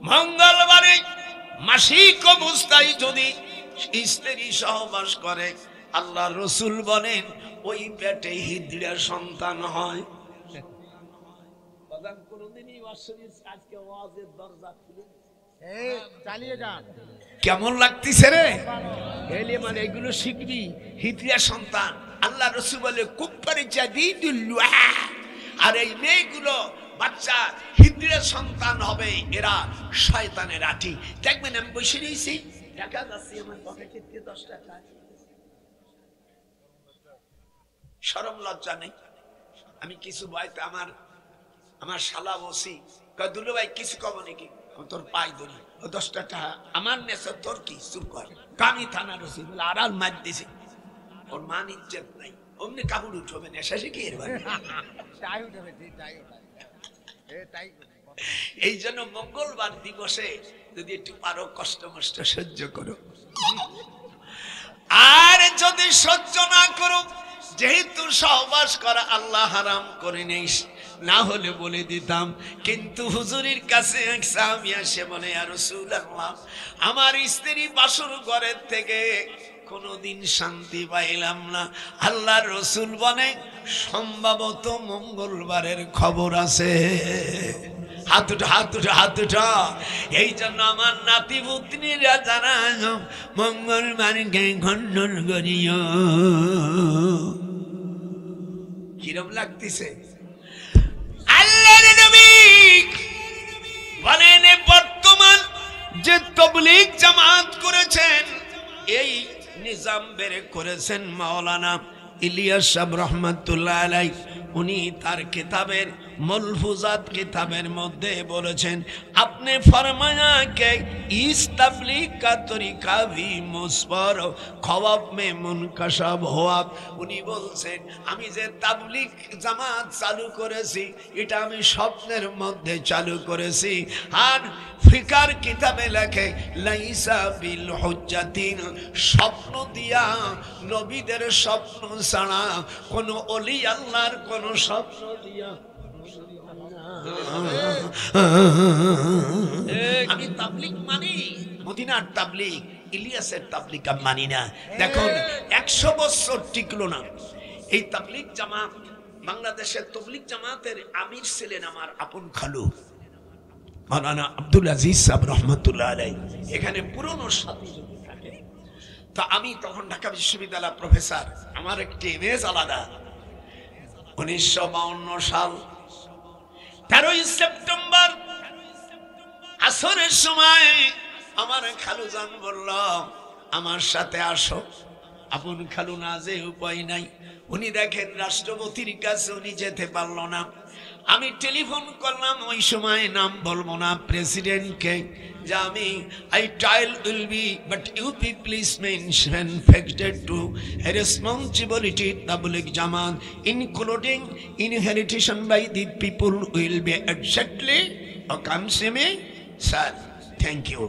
মঙ্গলবারে মাসিক অবস্থায় যদি স্ত্রী সহবাস করে আল্লাহ রসুল বলেন ওই পেটে হিজড়া সন্তান হয়। চালিয়ে যান। কেমন লাগতেছে রে? এলে মানে এগুলো শিখবি, হিজড়া সন্তান আল্লাহ রসুল বলে কুপ্পারে জাদিদুল্লাহ। আর এই মেয়েগুলো বাচ্চা হিজড়া সন্তান হবে, এরা শয়তানের আঠি। দেখবেন আমি বসে রয়েছি, টাকা যাচ্ছি আমার পকেটে 10 টাকা, শরম লজ্জা নেই। আমি কিছু বয়তে আমার শালা বসি দুলু ভাই কিছু কব নাকি, তোর পাই ধরি ও 10 টাকা আমার নেশা, তোর কি চুপ কর। কামি থানা রসি বলে আড়াল মার দিছে, ওর মান ইজ্জত নাই, অমনি কাপড় উঠবে নেশা শিখে এর বাড়ি। এই জন্য মঙ্গলবার দিবসে যদি একটু পারো কষ্ট মষ্ট সহ্য করো, আর যদি সহ্য না করো, যেহেতু সহবাস করা আল্লাহ হারাম করে নেই, না হলে বলে দিতাম। কিন্তু হুজুরের কাছে এক সাহাবী এসে বলে ইয়া রাসূলুল্লাহ, আমার স্ত্রী বাসর ঘরের থেকে কোনদিন শান্তি পাইলাম না। আল্লাহর রাসূল বলে সম্ভবত মঙ্গলবারের খবর আছে। হাত উঠা, হাত উঠা, হাত উঠা। এই জন্য আমার নাতি পুত্রীরা যারা মঙ্গলবারকে খণ্ডন করিও। কিরম লাগতেছে? আল্লাহর নবী বলেন বর্তমান যে তাবলীগ জামাত করেছেন, এই নিজাম বের করেছেন মাওলানা ইলিয়াস সাহেব রহমাতুল্লাহ আলাইহি। উনি তার কিতাবের মলফুজাত কিতাবের মধ্যে বলেছেন, আপনি ফরমায়া কে ইস তাবলীগ কা তরিকা ভি মুসফর খওয়াব মে মুনকাশাব হুয়া। উনি বলছেন আমি যে তাবলীগ জামাত চালু করেছি এটা আমি স্বপ্নের মধ্যে চালু করেছি। আর ফিকার কিতাবে লেখে লাইসা বিল হুজ্জাতিন, স্বপ্ন দিয়া, নবীদের স্বপ্ন ছাড়া কোন ওলি আল্লাহর কোন স্বপ্ন দিয়া আমি তাবলীগ মানি, মদিনার তাবলীগ, ইলিয়াসের তাবলীগ মানি না। দেখুন 100 বছর টিকলো না এই তাবলীগ জামাত। বাংলাদেশের তাবলীগ জামাতের আমির ছিলেন আমার আপন খালু মাওলানা আব্দুল আজিজ সাহেব রহমাতুল্লাহ আলাইহি। এখানে পুরনো সাথী যদি থাকে, তা আমি তখন ঢাকা বিশ্ববিদ্যালয় প্রফেসর, আমার একটি ইমেজ আলাদা। 1952 সাল 13ই সেপ্টেম্বর আসরের সময় আমার খালু জান বলল আমার সাথে আসো। আপন খালু না যে উপায় নাই, উনি দেখেন রাষ্ট্রপতির কাছে উনি যেতে পারলো না। আমি টেলিফোন করলাম, ওই সময় নাম বলবো না প্রেসিডেন্টকে, যে আমি I trial will be but you please mention affected to responsibility Tabligh Jamaat including inheritation by the people will be exactly consume sir. Thank you.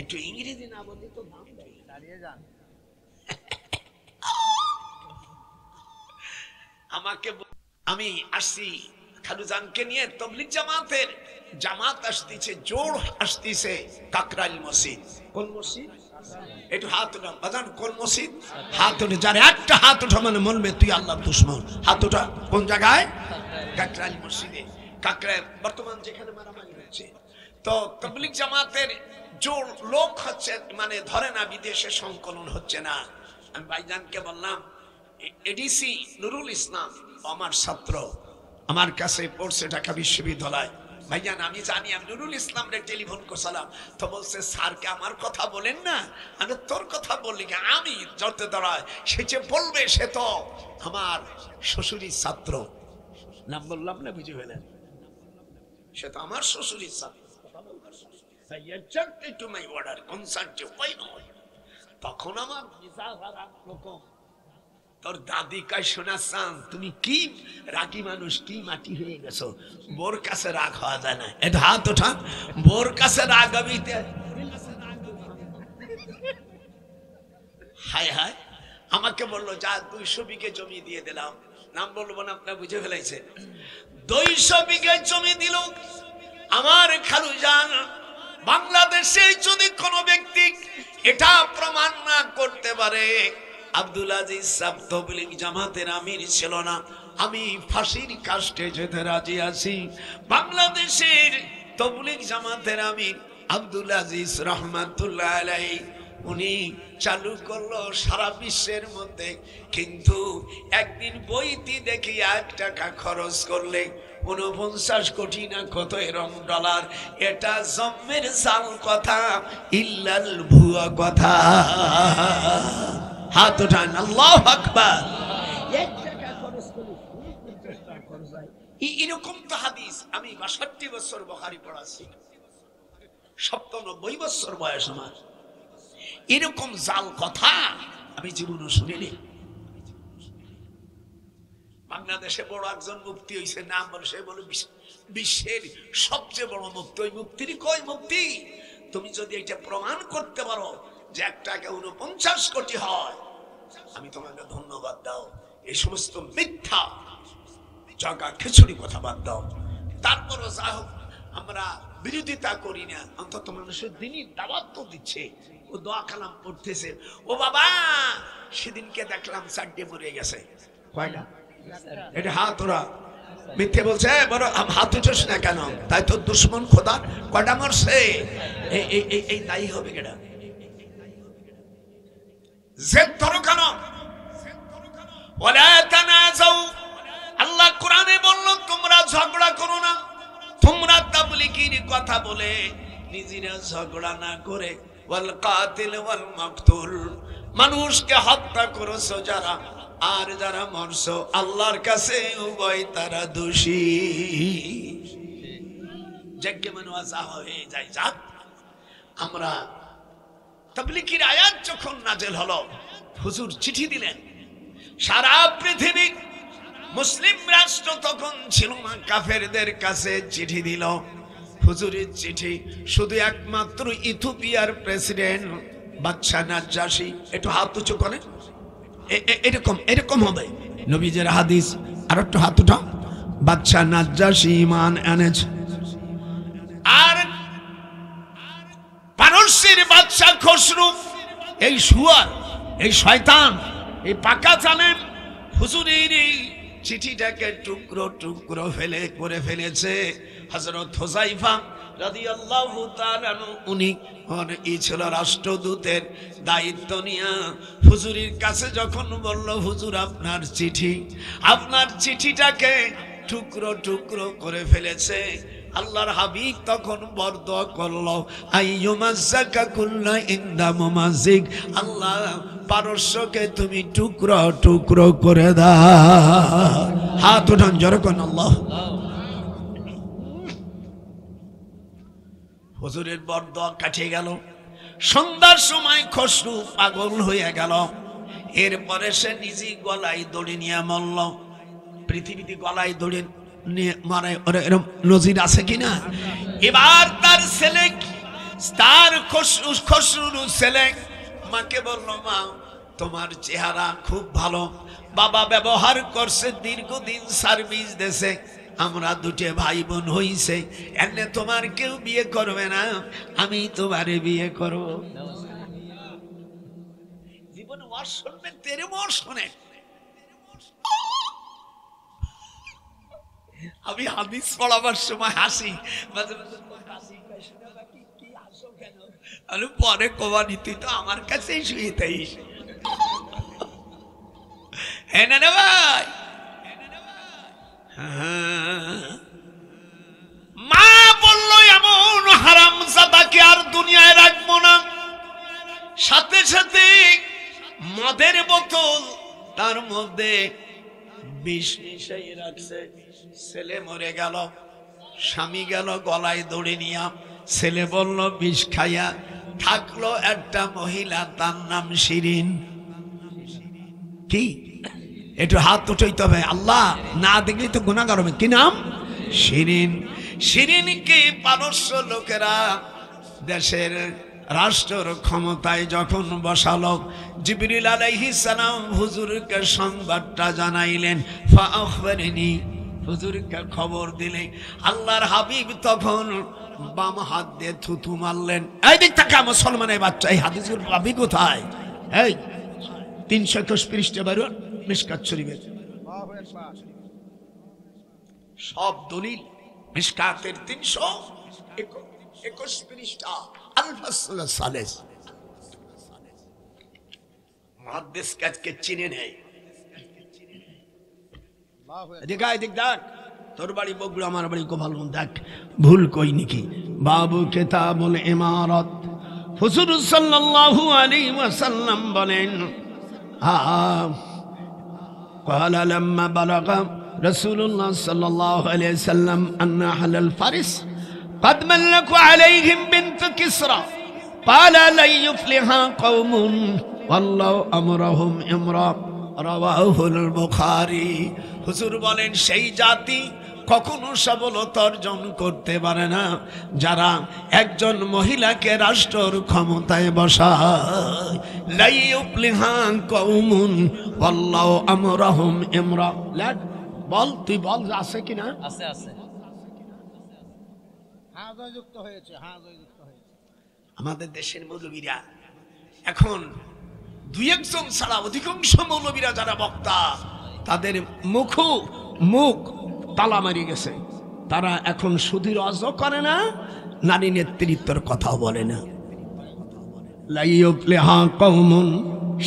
একটু ইংরেজি না বললে তো নাম দেয়। চালিয়ে যান। আমাকে আমি আসছি খালুজানকে নিয়ে তবলিগ জামাতের জামাত আসতেছে, জোর আসতেছে কাকরাইল মসজিদ। কোন মসজিদ? একটু হাত উঠা বাজান, কোন মসজিদ? হাত উঠে, যার একটা হাত উঠা মানে মনবে তুই আল্লাহর দুশমন। হাত উঠা। কোন জায়গায়? কাকরাইল মসজিদে। কাকরাইল বর্তমান যেখানে মারামারি হচ্ছে। তো তবলিগ জামাতের জোর লোক হচ্ছে, মানে ধরে না বিদেশে সংকলন হচ্ছে না। আমি ভাইজানকে বললাম, এডিসি নুরুল ইসলাম আমার ছাত্র, আমার কাছে পড়ছে ঢাকা বিশ্ববিদ্যালয়। ভাইজান আমি জানি, আমি নুরুল ইসলামরে টেলিফোন করছিলাম, তো বলছে স্যারকে আমার কথা বলেন না। আমি তোর কথা বললি কি? আমি যত দাঁড়ায় সে যে বলবে, সে তো আমার শ্বশুরির ছাত্র। নাম বললাম না, বুঝে ফেলেন? সে তো আমার শ্বশুরির ছাত্র। তখন আমার তোর দাদি কায় শোনাচ্ছান, তুমি কি রাগী মানুষ, কি মাটি হয়ে গেছো, বোর কাছে রাগ হওয়া যায় না। এটা হাত ওঠা। বোর কাছে রাগ আমি, হায় হায়। আমাকে বললো যা 200 বিঘে জমি দিয়ে দিলাম, নাম বলবো না, আপনার বুঝে ফেলাইছে। 200 বিঘে জমি দিল আমার খালুজান। বাংলাদেশে যদি কোনো ব্যক্তি এটা প্রমাণ না করতে পারে আব্দুল আজিজ সাহেব তবলিগ জামাতের আমির ছিল না, আমি ফাঁসির কাস্টে যেতে রাজি আছি। বাংলাদেশের তবলিগ জামাতের আমির আব্দুল আজিজ রহমাতুল্লাহ আলাইহি, উনি চালু করলো সারা বিশ্বের মধ্যে, কিন্তু একদিন বইটি দেখি 1 টাকা খরচ করলে 49 কোটি না কত এরকম ডলার। এটা জম্মের জাল কথা, ইল্লাল ভুয়া কথা। হাত উঠান, আল্লাহু আকবার। 1 টাকা খরচ করলে 49 টাকা খরচ হয়। এরকম তো হাদিস আমি 62 বছর বুখারী পড়াছি, 97 বছর বয়স আমার। এরকম জাল কথা আমি জীবনে শুনিনি। বাংলাদেশে বড় একজন মুফতি হইছে, নাম বলে, সে বলে বিশ্বের সবচেয়ে বড় মুফতি। ওই মুফতির কয় মুফতি, তুমি যদি এটা প্রমাণ করতে পারো যে 1 টাকা 49 কোটি হয়, আমি তোমাকে ধন্যবাদ দাও। এই সমস্ত মিথ্যা জাগা খিচুড়ি কথা বাদ দাও। তারপরও যা হোক আমরা বিরোধিতা করি না, অন্তত মানুষের দিনই দাওয়াত তো দিচ্ছে, ও দোয়া কালাম পড়তেছে। ও বাবা, সেদিনকে দেখলাম 4টে মরে গেছে। কয়টা? এটা হাত ওরা মিথ্যে বলছে, বড় হাত উঠোস না কেন? তাই তো দুশ্মন খোদা কয়টা মরছে? এই দায়ী হবে কেডা? জেদ ধরো কেন? ওয়ালা তানাজাউ, আল্লাহ কোরআনে বলল তোমরা ঝগড়া করো না। তোমরা তাবলীগীর কথা বলে নিজেরা ঝগড়া না করে, ওয়াল কাতিল ওয়াল মাকতুল, মানুষকে হত্যা করেছো যারা আর যারা মরছো, আল্লাহর কাছে উভয় তারা দোষী। যজ্ঞ মানুষ হয়ে যায়। যাক, আমরা তাবলীগীর আয়াত যখন নাজেল হলো, হুজুর চিঠি দিলেন। সারা পৃথিবী মুসলিম রাষ্ট্র তখন ছিল না, কাফেরদের কাছে চিঠি দিল। হুজুরের চিঠি শুধু একমাত্র ইথিওপিয়ার প্রেসিডেন্ট বাদশা নাজ্জাশী, একটু হাত উঁচু করে, এরকম এরকম হবে নবীজের হাদিস। আর একটু হাত উঠা। বাদশা নাজ্জাশী ঈমান এনেছে। আর পারস্যের বাদশা খসরু, এই শুয়ার, এই শয়তান, এই পাকা জানেন হুজুরের এই চিঠিটাকে টুকরো টুকরো করে ফেলেছে। হযরত হুযায়ফা রাদিয়াল্লাহু তাআলা উনি ছিল রাষ্ট্রদূতের দায়িত্ব নিয়ে হুজুরের কাছে যখন বলল, হুজুর আপনার চিঠি, আপনার চিঠিটাকে টুকরো টুকরো করে ফেলেছে। আল্লাহর হাবিব তখন বরদোয়া করলো, আইয়ুমাজ্জাকা কুল্লা ইনদা মুমাজ্জিক, আল্লাহ পারস্যকে তুমি টুকরো টুকরো করে দাও। হাত উঠান জোরে কোন আল্লাহ। হুজুরের বরদোয়া কাটে গেল। সন্ধ্যার সময় খসরু পাগল হয়ে গেল। এরপরে সে নিজে গলায় দড়ি নিয়ে মরল। পৃথিবীতে গলায় দড়ি নিয়ে মারে, এরকম নজির আছে কিনা? এবার তার ছেলে, তার খসরুর ছেলে মাকে বলল, মা তোমার চেহারা খুব ভালো, বাবা ব্যবহার করছে, দীর্ঘদিন সার্ভিস দেশে, আমরা দুটো ভাই বোন হইছে, এনে তোমার কেউ বিয়ে করবে না, আমি তোমারে বিয়ে করব। জীবনে ওয়াজ শুনবেন, তেরে মোর শোনেন। আমি হাদিস পড়াবার সময় হাসি, মাঝে মাঝে হাসি, কি হাসো কেন? আমি পরে কবানি, তুই তো আমার কাছেই শুয়ে থাইস। হ্যাঁ না ভাই, মা বলল এমন হারামজাদাকে আর দুনিয়ায় রাখবো না। সাথে সাথে মদের বোতল, তার মধ্যে বিষ মিশিয়ে রাখছে। ছেলে মরে গেল, স্বামী গেল গলায় দড়ি নিয়া। ছেলে বলল বিষ খাইয়া থাকলো একটা মহিলা, তার নাম শিরিন। কি একটু হাত উঠাইতে হবে, আল্লাহ না দেখলে তো গুনাহগার হবে। কি নাম? শিরিন। শিরিনকে পারস্য লোকেরা দেশের রাষ্ট্র ক্ষমতায় যখন বসালো, জিবরিল আলাইহিস সালাম হুজুরকে সংবাদটা জানাইলেন। ফাআখবারনি, হুজুরকে খবর দিলে। আল্লাহর হাবিব তখন বাম হাত দিয়ে থুতু মারলেন। এই দিক থেকে মুসলমানের বাচ্চা, এই হাদিসগুলো পাবি কোথায়? এই 321 পৃষ্ঠা বের মিশকাত শরীফের সব দলিল, মিশকাতের 321 পৃষ্ঠা, আল ফাসল সালেস। মুহাদ্দিস কাজকে চিনে নেই। দেখ তোর বাড়ি বগুড়া, আমার বাড়ি গোপালগঞ্জ, দেখ ভুল কই নাকি। বাবু কিতাবুল ইমারত, হুজুর সাল্লাল্লাহু আলাইহি ওয়াসাল্লাম বলেন, قال لما بلغ رسول الله صلى الله عليه وسلم أن أهل الفارس قد ملكوا عليهم بنت كسرى قال لن يفلح قوم والله أمرهم امرأ رواه البخاري। হুজুর বলেন সেই জাতি কখনো সফলতা অর্জন করতে পারে না যারা একজন মহিলাকে রাষ্ট্রের ক্ষমতায় বসায়। লা ইউফলিহা কওমুন ওয়াল্লাহু আমরুহুম ইমরা। বল, তুই বল আছে কিনা? আছে আছে, হ্যাঁ জয়যুক্ত হয়েছে, হ্যাঁ জয়যুক্ত হয়েছে। আমাদের দেশের মৌলবীরা এখন দুই একজন ছাড়া অধিকাংশ মৌলবীরা যারা বক্তা, তাদের মুখ তালা মারি গেছে। তারা এখন সুধীর অজ করে না, নারী নেতৃত্বের কথাও বলে না।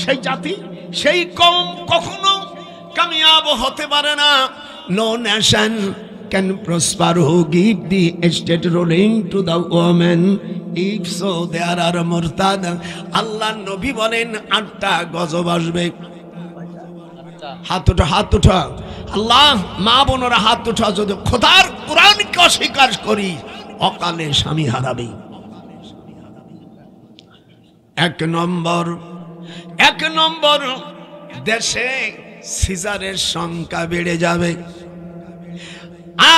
সেই জাতি, সেই কওম কখনো কামিয়াব হতে পারে না। No nation can prosper who give the estate ruling to the woman, if so there are murtad। আল্লাহ নবী বলেন 8টা গজব আসবে। হাত উঠা, হাত উঠা। আল্লাহ, মা বোনেরা হাত উঠা। যদি খোদার কোরআনকে অস্বীকার করি, অকালে স্বামী হারাবি। 1 নম্বর দেশে সিজারের সংখ্যা বেড়ে যাবে,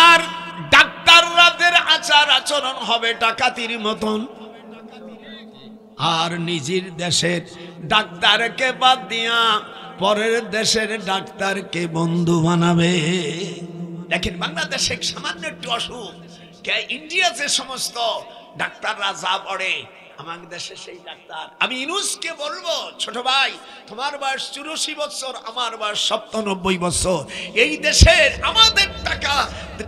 আর ডাক্তারদের আচার আচরণ হবে ডাকাতির মতন। আর নিজের দেশের ডাক্তারকে বাদ দিয়া পরের দেশের ডাক্তারকে বন্ধু বানাবে। দেখেন বাংলাদেশে সামান্য একটু অসুখ, ইন্ডিয়া যে সমস্ত ডাক্তাররা যা পড়ে, আমাদের দেশে সেই ডাক্তার। আমি ইউনুসকে বলবো, ছোট ভাই, তোমার বয়স 84 বছর, আমার বয়স 97 বছর। এই দেশের আমাদের টাকা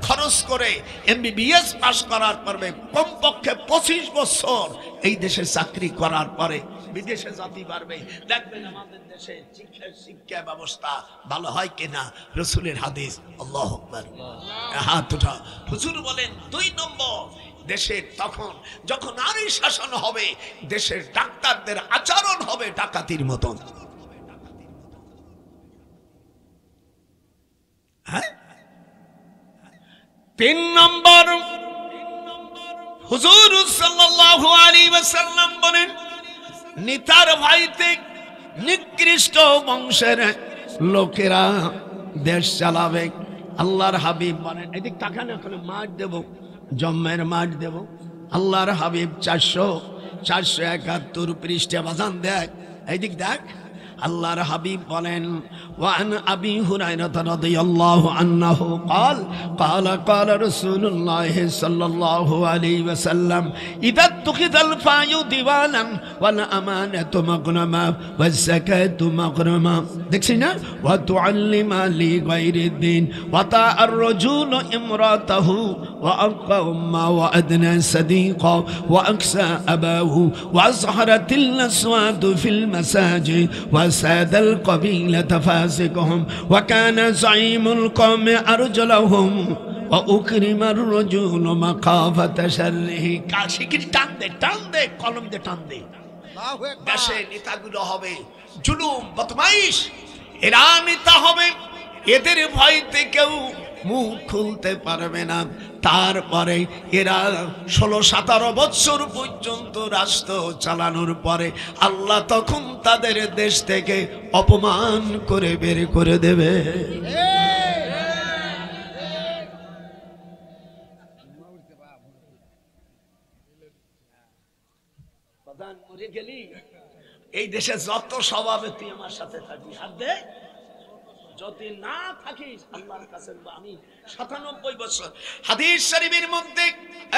খরচ করে MBBS পাস করার পরে কমপক্ষে 25 বছর এই দেশে চাকরি করার পরে বিদেশে জাতি পারবে। দেখবেন আমাদের দেশে শিক্ষা ব্যবস্থা ভালো হয় কিনা। রাসূলের হাদিস, আল্লাহু আকবার। হাত উঠা। হুজুর বলেন 2 নম্বর, দেশের তখন যখন নারী শাসন হবে, দেশের ডাক্তারদের আচরণ হবে ডাকাতির মতন। হ্যাঁ। 3 নম্বর, হুজুর সাল্লাল্লাহু আলাইহি ওয়াসাল্লাম বলেন, নিতার ভাইতে নিকৃষ্ট বংশের লোকেরা দেশ চালাবে। আল্লাহর হাবিব বলেন, এদিক তাকান, এখন মাঠ দেব, জম্মের মাঠ দেব। আল্লাহর হাবিব 471 পৃষ্ঠা বাজান দেখ, এইদিক দেখ। আল্লাহর হাবিব বলেন ওয়ান আবি হুরায়রা রাদিয়াল্লাহু আনহু قال قال رسول الله صلى الله عليه وسلم اذا اتخذ الفاي ديوانا والامانه مغرما والزكاه مغرما দেখছেন না وتعلم لغير الدين وطاع الرجل امراته وأبقى أمه وأدنى صديقا وأقسى أباه وأظهرت الأصوات في المساجد وساد القبيلة فاسقهم وكان زعيم القوم أرجلهم وأكرم الرجل مخافة شره কাশিকে টান দে কলম দে টান দে আল্লাহু আকবার। দেশে নেতাগুলো হবে জুলুম বদমাইশ, এরা নেতা হবে, এদের ভয়তে কেউ মুখ খুলতে পারবে না। তারপরে এরা 16-17 বছর পর্যন্ত রাষ্ট্র চালানোর পরে আল্লাহ তখন তাদের দেশ থেকে অপমান করে বের করে দেবে। প্রধান মরে গেলি এই দেশে যত স্বভাবে তুই আমার সাথে থাকবি, হাত দে। যদি না থাকিস আল্লাহর কাছে আমি 97 বছর হাদিস শরীফের মধ্যে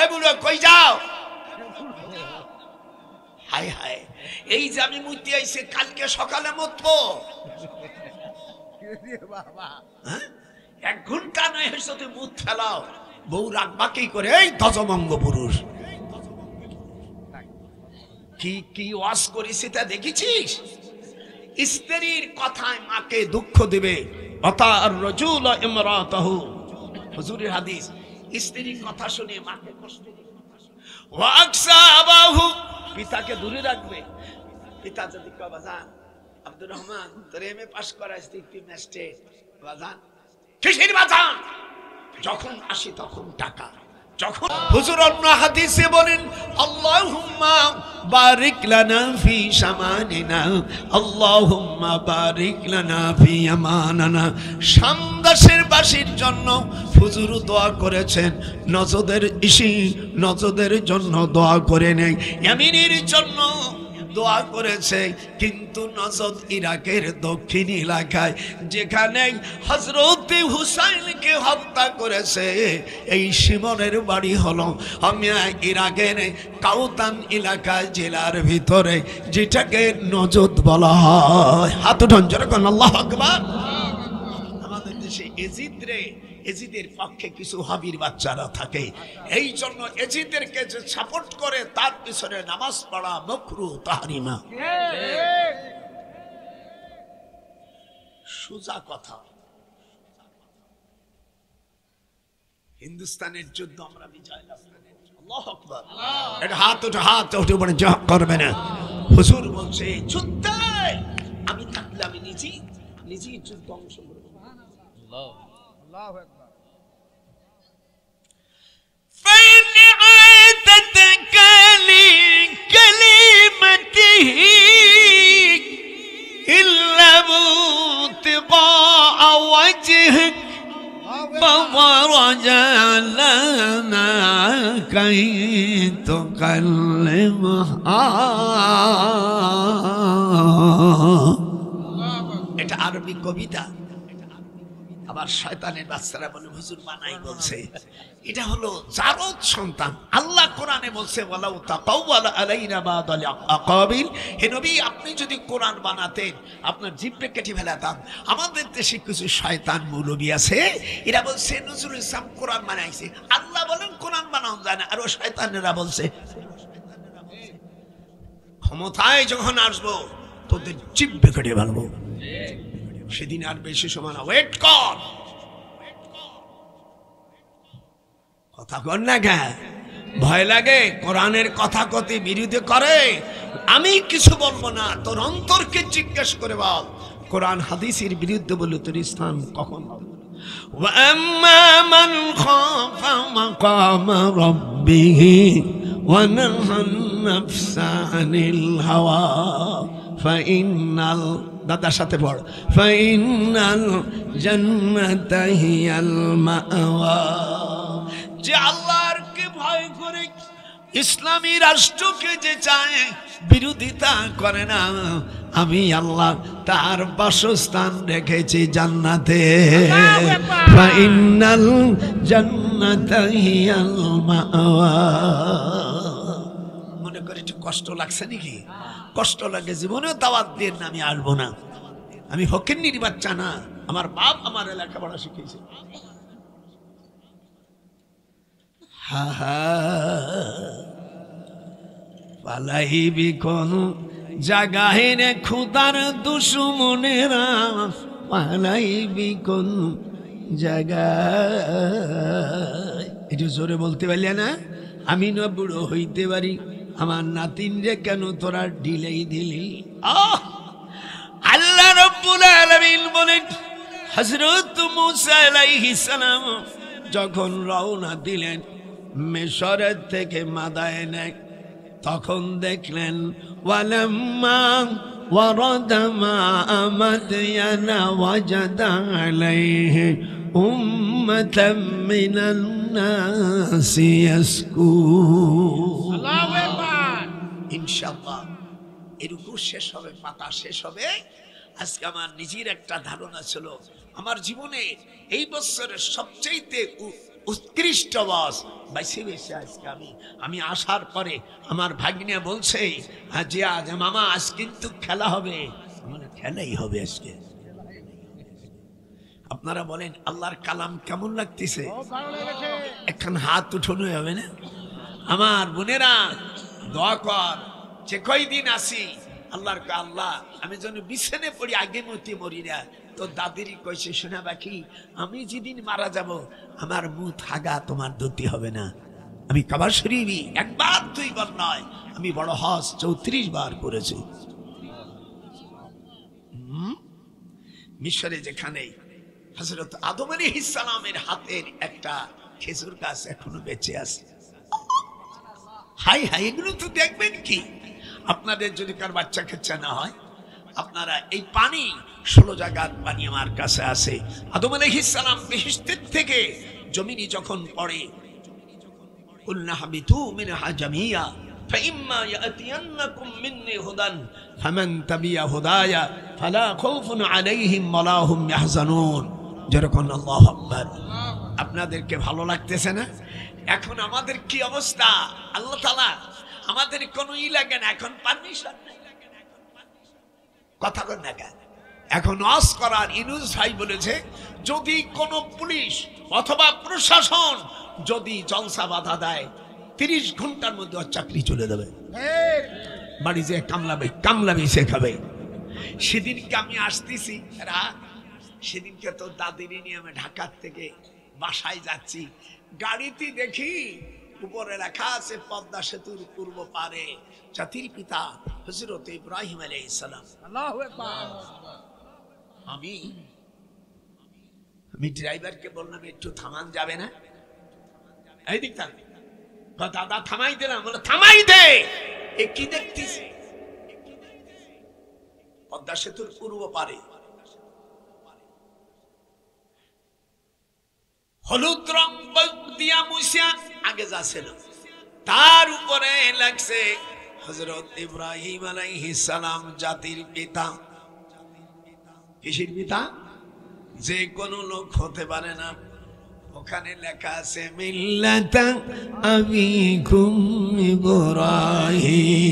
এ বুড়ো কই যাও, হায় হায় এই যে আমি মুতি আইছে কালকে সকালে মুতবো, হ্যাঁ 1 ঘন্টা নয় হইছে তুই মুত ফেলাও, বউ রাখবা কি করে? এই ধ্বজভঙ্গ পুরুষ কি কি ওয়াজ করিস তা দেখেছিস? স্ত্রীর কথায় মাকে দুঃখ দিবে, অতা আর রাজুল ইমরাতাহু, হুজুরের হাদিস, স্ত্রীর কথা শুনে মাকে কষ্ট দিবে, ওয়া আকসা আবাহু, পিতাকে দূরে রাখবে। পিতা যদি কয় বাজান আব্দুর রহমান তোর এমএ পাস করাইছি তুই ম্যাজিস্ট্রেট, বাজান কিসের বাজান? যখন আসি তখন টাকা। যখন হুজুর অন্য হাদিসে বলেন আল্লাহুম্মা বারিক লানা ফি শামানিনা, আল্লাহুম্মা বারিক লানা ফি আমানানা। শামদাসের বাসীর জন্য হুজুর দোয়া করেছেন, নজদের জন্য দোয়া করে নেই, ইয়ামিনের জন্য দোয়া করেছে, কিন্তু নজদ ইরাকের দক্ষিণ এলাকায় যেখানে হযরত হুসাইনকে হত্যা করেছে, এই শিমনের বাড়ি হলো আমি ইরাকের কাউতান এলাকা জেলার ভিতরে, যেটাকে নজদ বলা হয়। হাত উঠান জোরে কোন আল্লাহু আকবার। আমাদের দেশে এজিদের পক্ষে কিছু হাবির বাচ্চারা থাকে, এই জন্য এজিদেরকে যে সাপোর্ট করে তার পিছনে নামাজ পড়া মাকরুহ তাহরিমা। সোজা কথা, হিন্দুস্তানের যুদ্ধ আমরা বিজয় লাভ করি, আল্লাহু আকবার। এটা হাত উঠে বলে যা করবে না। হুজুর বলছে যুদ্ধে আমি থাকলে আমি নিজেই যুদ্ধ অংশগ্রহণ করব। আল্লাহু আকবার। فإن عادتك لكلمته إلا ابتغاء وجهك فخرج لنا كي تكلمها। এটা আরবি কবিতা। আবার শয়তানের বাচ্চারা বলে হুজুর বানাই বলছে, এটা হলো জারদ সন্তান। আল্লাহ কোরআনে বলছে ওয়ালাউ তাকাওয়ালা আলাইনা বাদাল আকাবিল, হে নবী আপনি যদি কোরআন বানাতেন আপনার জিহ্বা কেটে ফেলাতাম। আমাদের দেশে কিছু শয়তান মৌলবী আছে, এরা বলছে নজরুল ইসলাম কোরআন বানাইছে, আল্লাহ বলেন কোরআন বানানো যায় না, আর ও শয়তানেরা বলছে ক্ষমতায় যখন আসবো তোদের জিহ্বা কেটে ফেলবো। সেদিন আর বেশি সময় না, ওয়েট কর। কথা কর না কে ভয় লাগে? কোরআনের কথা কতি বিরোধী করে, আমি কিছু বলবো না, তোর অন্তরকে জিজ্ঞেস করে বল কোরআন হাদিসের বিরুদ্ধে বলে তোর স্থান কখন হবে? وَأَمَّا مَنْ خَافَ مَقَامَ رَبِّهِ وَنَهَى النَّفْسَ عَنِ الْهَوَى فَإِنَّ দাদার সাথে পড় ফাইনাল জান্নাতা হিয়াল মাওয়া। যে আল্লাহকে ভয় করে ইসলামী রাষ্ট্রকে যে চায় বিরোধিতা করে না, আমি আল্লাহ তার বাসস্থান রেখেছি জান্নাতে। ফাইনাল জান্নাতা হিয়াল মাওয়া। মনে করে একটু কষ্ট লাগছে নাকি? কষ্ট লাগে, জীবনেও দাওয়াত দিয়ে না আমি আসবো না, আমি ফকিন্নির বাচ্চা না, আমার বাপ আমার লেখাপড়া শিখিয়েছে। হা হা পালাইবি কোন জাগাহে রে খুদার দুশ্মনেরা, পালাইবি কোন জায়গায়। একটু জোরে বলতে পারলে না? আমি না বুড়ো হইতে পারি, আমার নাতিন রে কেন তোরা ঢিলেই দিলি? আল্লাহ রাব্বুল আলামিন বলেন, হযরত মূসা আলাইহিস সালাম যখন রওনা দিলেন মিশরের থেকে মাদায়েনে, তখন দেখলেন ওয়ালাম্মা ওয়ারাদা মাআ মাদয়ানা ওয়াজাদা আলাইহি উম্মাতাম মিনান নাসি ইয়াসকুন। আল্লাহু আকবার। ইনশাআল্লাহ এরকম শেষ হবে, পাতা শেষ হবে। আজকে আমার নিজের একটা ধারণা ছিল, আমার জীবনে এই বছরের সবচেয়ে উৎকৃষ্ট বস বাইসে বেশি আজকে আমি আসার পরে আমার ভাগ্নে বলছে যে আজ মামা আজ কিন্তু খেলা হবে। মানে খেলাই হবে আজকে। আপনারা বলেন আল্লাহর কালাম কেমন লাগতেছে? এখন হাত উঠানো হবে না? আমার বোনেরা দোয়া কর, যে কয়দিন আসি আল্লাহর আল্লাহ আমি যেন বিছানে পড়ি আগে মরি না। তো দাদিরই কইছে, শোনা বাকি আমি যেদিন মারা যাব আমার মুখ হাগা তোমার ধুতি হবে না। আমি কাবা শরীফই একবার দুইবার নয়, আমি বড় হজ 34 বার করেছি। মিশরে যেখানে হযরত আদম আলাইহিস সালামের হাতের একটা খেজুর গাছ এখনো বেঁচে আছে। হাই হাই, এগুলো তো দেখবেন কি? আপনাদের যদি কার বাচ্চা কাচ্চা না হয়, আপনারা এই পানি 16 জায়গার পানি আমার কাছে আছে। আদম আলাইহিস সালাম বেহেশতের থেকে জমিনে যখন পড়ে, কুলনা হাবিতু মিনহা জামিয়া ফাইম্মা ইয়াতিয়ান্নাকুম মিন্নি হুদান ফামান তাবিয়া হুদায়া ফালা খাউফুন আলাইহিম ওয়ালা হুম ইয়াহজানুন। যেরকম আল্লাহু আকবার। আপনাদেরকে ভালো লাগতেছে না? এখন আমাদের কি অবস্থা? আল্লাহ তাআলা আমাদের কোনো লাগে না, এখন পারমিশন কথা কর না কেন? এখন ওয়াজ করার ইনুস ভাই বলেছে, যদি কোন পুলিশ অথবা প্রশাসন যদি জলসা বাধা দেয় 30 ঘন্টার মধ্যে ওর চাকরি চলে যাবে, বাড়ি যে কামলাবে সে খাবে। সেদিনকে আমি আসতেছি রাত, সেদিনকে তো দাদির নিয়ে আমি ঢাকার থেকে বাসায় যাচ্ছি, গাড়িতে দেখি উপরে লেখা আছে পদ্মা সেতুর পূর্ব পারে জাতির পিতা হযরত ইব্রাহিম আলাইহিস সালাম। আল্লাহু আকবার। আমি ড্রাইভারকে বললাম একটু থামান যাবে না? এই দিকটা দাদা থামাই দিলাম, বলে থামাই দে। এ কি দেখতিস? পদ্মা সেতুর পূর্ব পারে হলুদ রং দিয়া মুছিয়া আগে যাচ্ছিল, তার উপরে লাগছে হযরত ইব্রাহিম আলাইহিস সালাম জাতির পিতা। কিসের পিতা? যে কোন লোক হতে পারে না। ওখানে লেখা আছে মিল্লাতা আবিকুম ইব্রাহিম।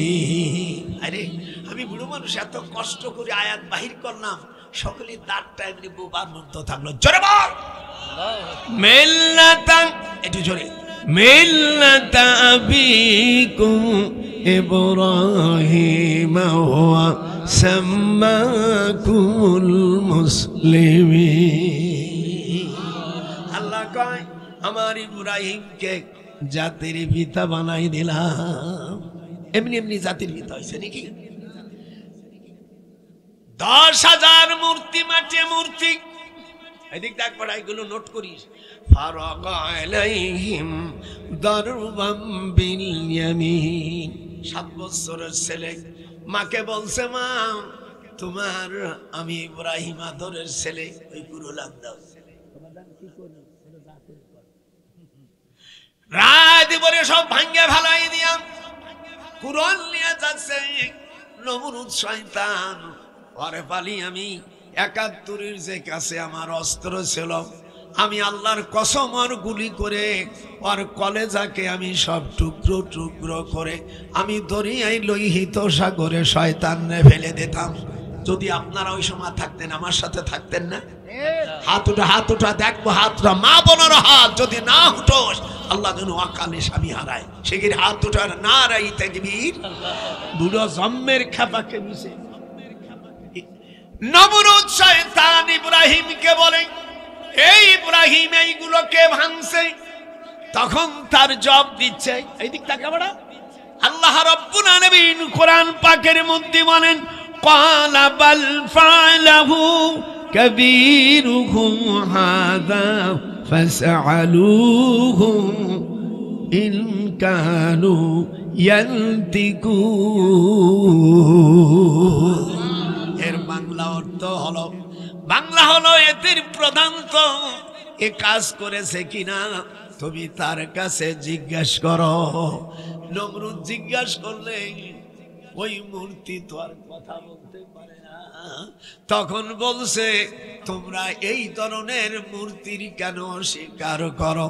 আরে আমি বুড়ো মানুষ, এত কষ্ট করে আয়াত বাহির করলাম, সকলে দাঁতটা এমনি বোবার মতো থাকলো। জোরে বল মিল্লাতা, একটু জোরে, মিল্লাতা আবিকুম ইব্রাহিম ওয়া সাম্মাকুল মুসলিমিন। আল্লাহ কয় আমার ইব্রাহিমকে জাতির পিতা বানাই দিলাম। এমনি এমনি জাতির পিতা হয়েছে নাকি? 10,000 মূর্তি, মাঠে মূর্তি। এদিক দেখ পড়া, এগুলো নোট করিস। ফারাগা আলাইহিম দারবাম বিল ইয়ামিন। 7 বছরের ছেলে মাকে বলছে, মা তোমার আমি ইব্রাহিম আদরের ছেলে, ওই পুরো লাভ দাও। রাত পরে সব ভাঙ্গে ফেলাই দিয়াম। কুরআন নিয়ে যাচ্ছে নমরুদ শয়তান ওরে পালি আমি ৭১-এর যে কাছে আমার অস্ত্র ছিল আমি আল্লাহর কসম আর গুলি করে আর কলেজাকে আমি সব টুকরো টুকরো করে আমি দরিয়ায় লোহিত সাগরে শয়তানরে ফেলে দিতাম। যদি আপনারা ওই সময় থাকতেন আমার সাথে থাকতেন না? হাত উঠা দেখবো, হাতটা মা বোনের হাত যদি না উঠোস আল্লাহ যেন অকালে স্বামী হারায়। সেগির হাত উঠার না রাই তাকবীর। বুড়ো জম্মের খেপাকে মিশে নমরুদ শয়তান ইব্রাহিমকে বলে, এই ইব্রাহিম এইগুলোকে ভাঙছে। তখন তার জবাব দিচ্ছে, এই দিক তাকা বড় আল্লাহ রাব্বুল আলামিন কোরআন পাকের মধ্যে বলেন, ক্বালা বাল ফাআলাহু কাবীরুহুম হাযা ফাসআলুহুম ইন কানু ইয়ানতিকুন। এর বাংলা অর্থ হলো, বাংলা হলো এদের প্রধান তো এ কাজ করেছে কিনা তুমি তার কাছে জিজ্ঞেস করো। নমরুদ জিজ্ঞেস করলে ওই মূর্তি তো আর কথা বলতে পারে না। তখন বলছে, তোমরা এই ধরনের মূর্তির কেন স্বীকার করো?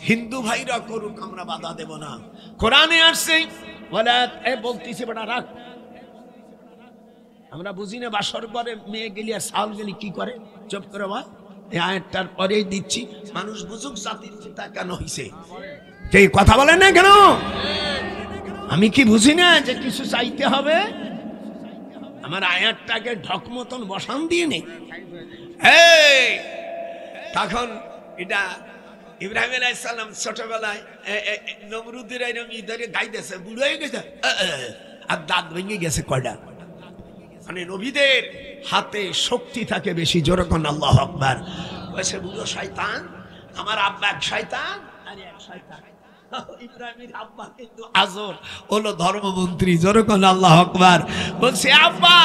হিন্দু ভাইরা করুক, আমরা বাধা দেব না। কোরআনে আসছে বলে বলতেছে বেটা রাখ, আমরা বুঝি না বাসর করে মেয়ে গেলি আর সাল গেলি কি করে, চুপ করে বা এই আয়াতটার পরেই দিচ্ছি, মানুষ বুঝুক জাতির পিতা কেন হইছে। কে কথা বলে না কেন? আমি কি বুঝি না যে কিছু চাইতে হবে? আমার আয়াতটাকে ঢক মতন বসান দিয়ে নেই। তখন এটা ইব্রাহিম আলাইহিস সালাম ছোটবেলায় নমরুদের এরকম ইদারে গাইতেছে, বুড়ো হয়ে গেছে আর দাঁত ভেঙে গেছে কয়টা। মানে নবীদের হাতে শক্তি থাকে বেশি। জোরে কোন আল্লাহু আকবার। বলছে বুড়ো শয়তান, আমার আব্বা এক শয়তান আর এক শয়তান। ইব্রাহিমের আব্বা কিন্তু আজর হলো ধর্মমন্ত্রী। জোরে কোন আল্লাহু আকবার। বলছে আব্বা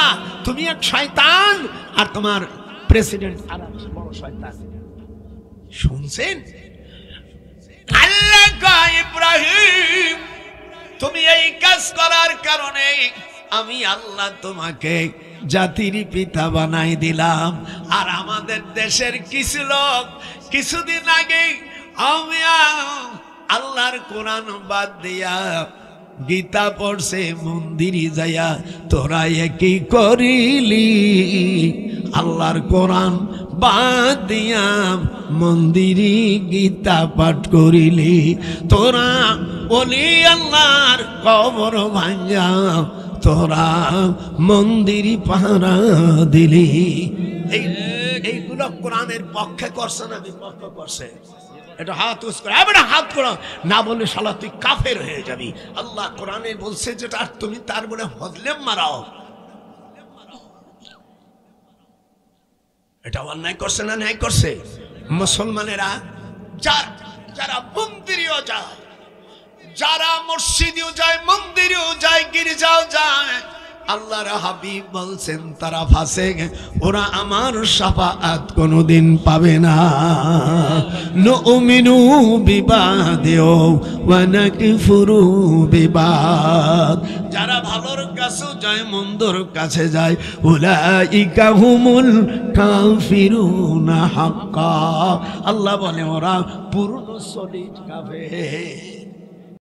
তুমি এক শয়তান আর তোমার প্রেসিডেন্ট আর এক বড় শয়তান। শুনছেন? আল্লাহ কয় ইব্রাহিম তুমি এই কাজ করার কারণে আমি আল্লাহ তোমাকে জাতির পিতা বানাই দিলাম। আর আমাদের দেশের কিছু লোক কিছুদিন আগে আমি আল্লাহর কোরআন বাদ দিয়া গীতা পড়ছে মন্দিরে যাইয়া। তোরা একই করিলি, আল্লাহর কোরআন বাদ দিয়া মন্দিরে গীতা পাঠ করিলি। তোরা ওলি আল্লাহর কবর ভাঙা তোরা মন্দির পাহারা দিলি। এইগুলো কোরআনের পক্ষে করছে না বিপক্ষে করছে? এটা হাত উস করে হাত করো না বললে শালা তুই কাফের হয়ে যাবি। আল্লাহ কোরআনে বলছে যেটা তুমি তার বলে হজলেম মারাও। এটা অন্যায় করছে না ন্যায় করছে? মুসলমানেরা যারা মন্দিরেও যায়, যারা মসজিদেও যায়, মন্দিরেও যায়, গির্জাও যায়, আল্লাহর হাবিব বলছেন তারা ফাসিক, ওরা আমার শাফাআত কোনদিন পাবে না। নুমিনু বিবাদিও ওয়া নাকফুরু বিবাদ। যারা ভালোর কাছে যায় মন্দর কাছে যায়, উলাইকা হুমুল কাফিরুনা হাক্কা। আল্লাহ বলে ওরা পূর্ণ সলিড কাফের।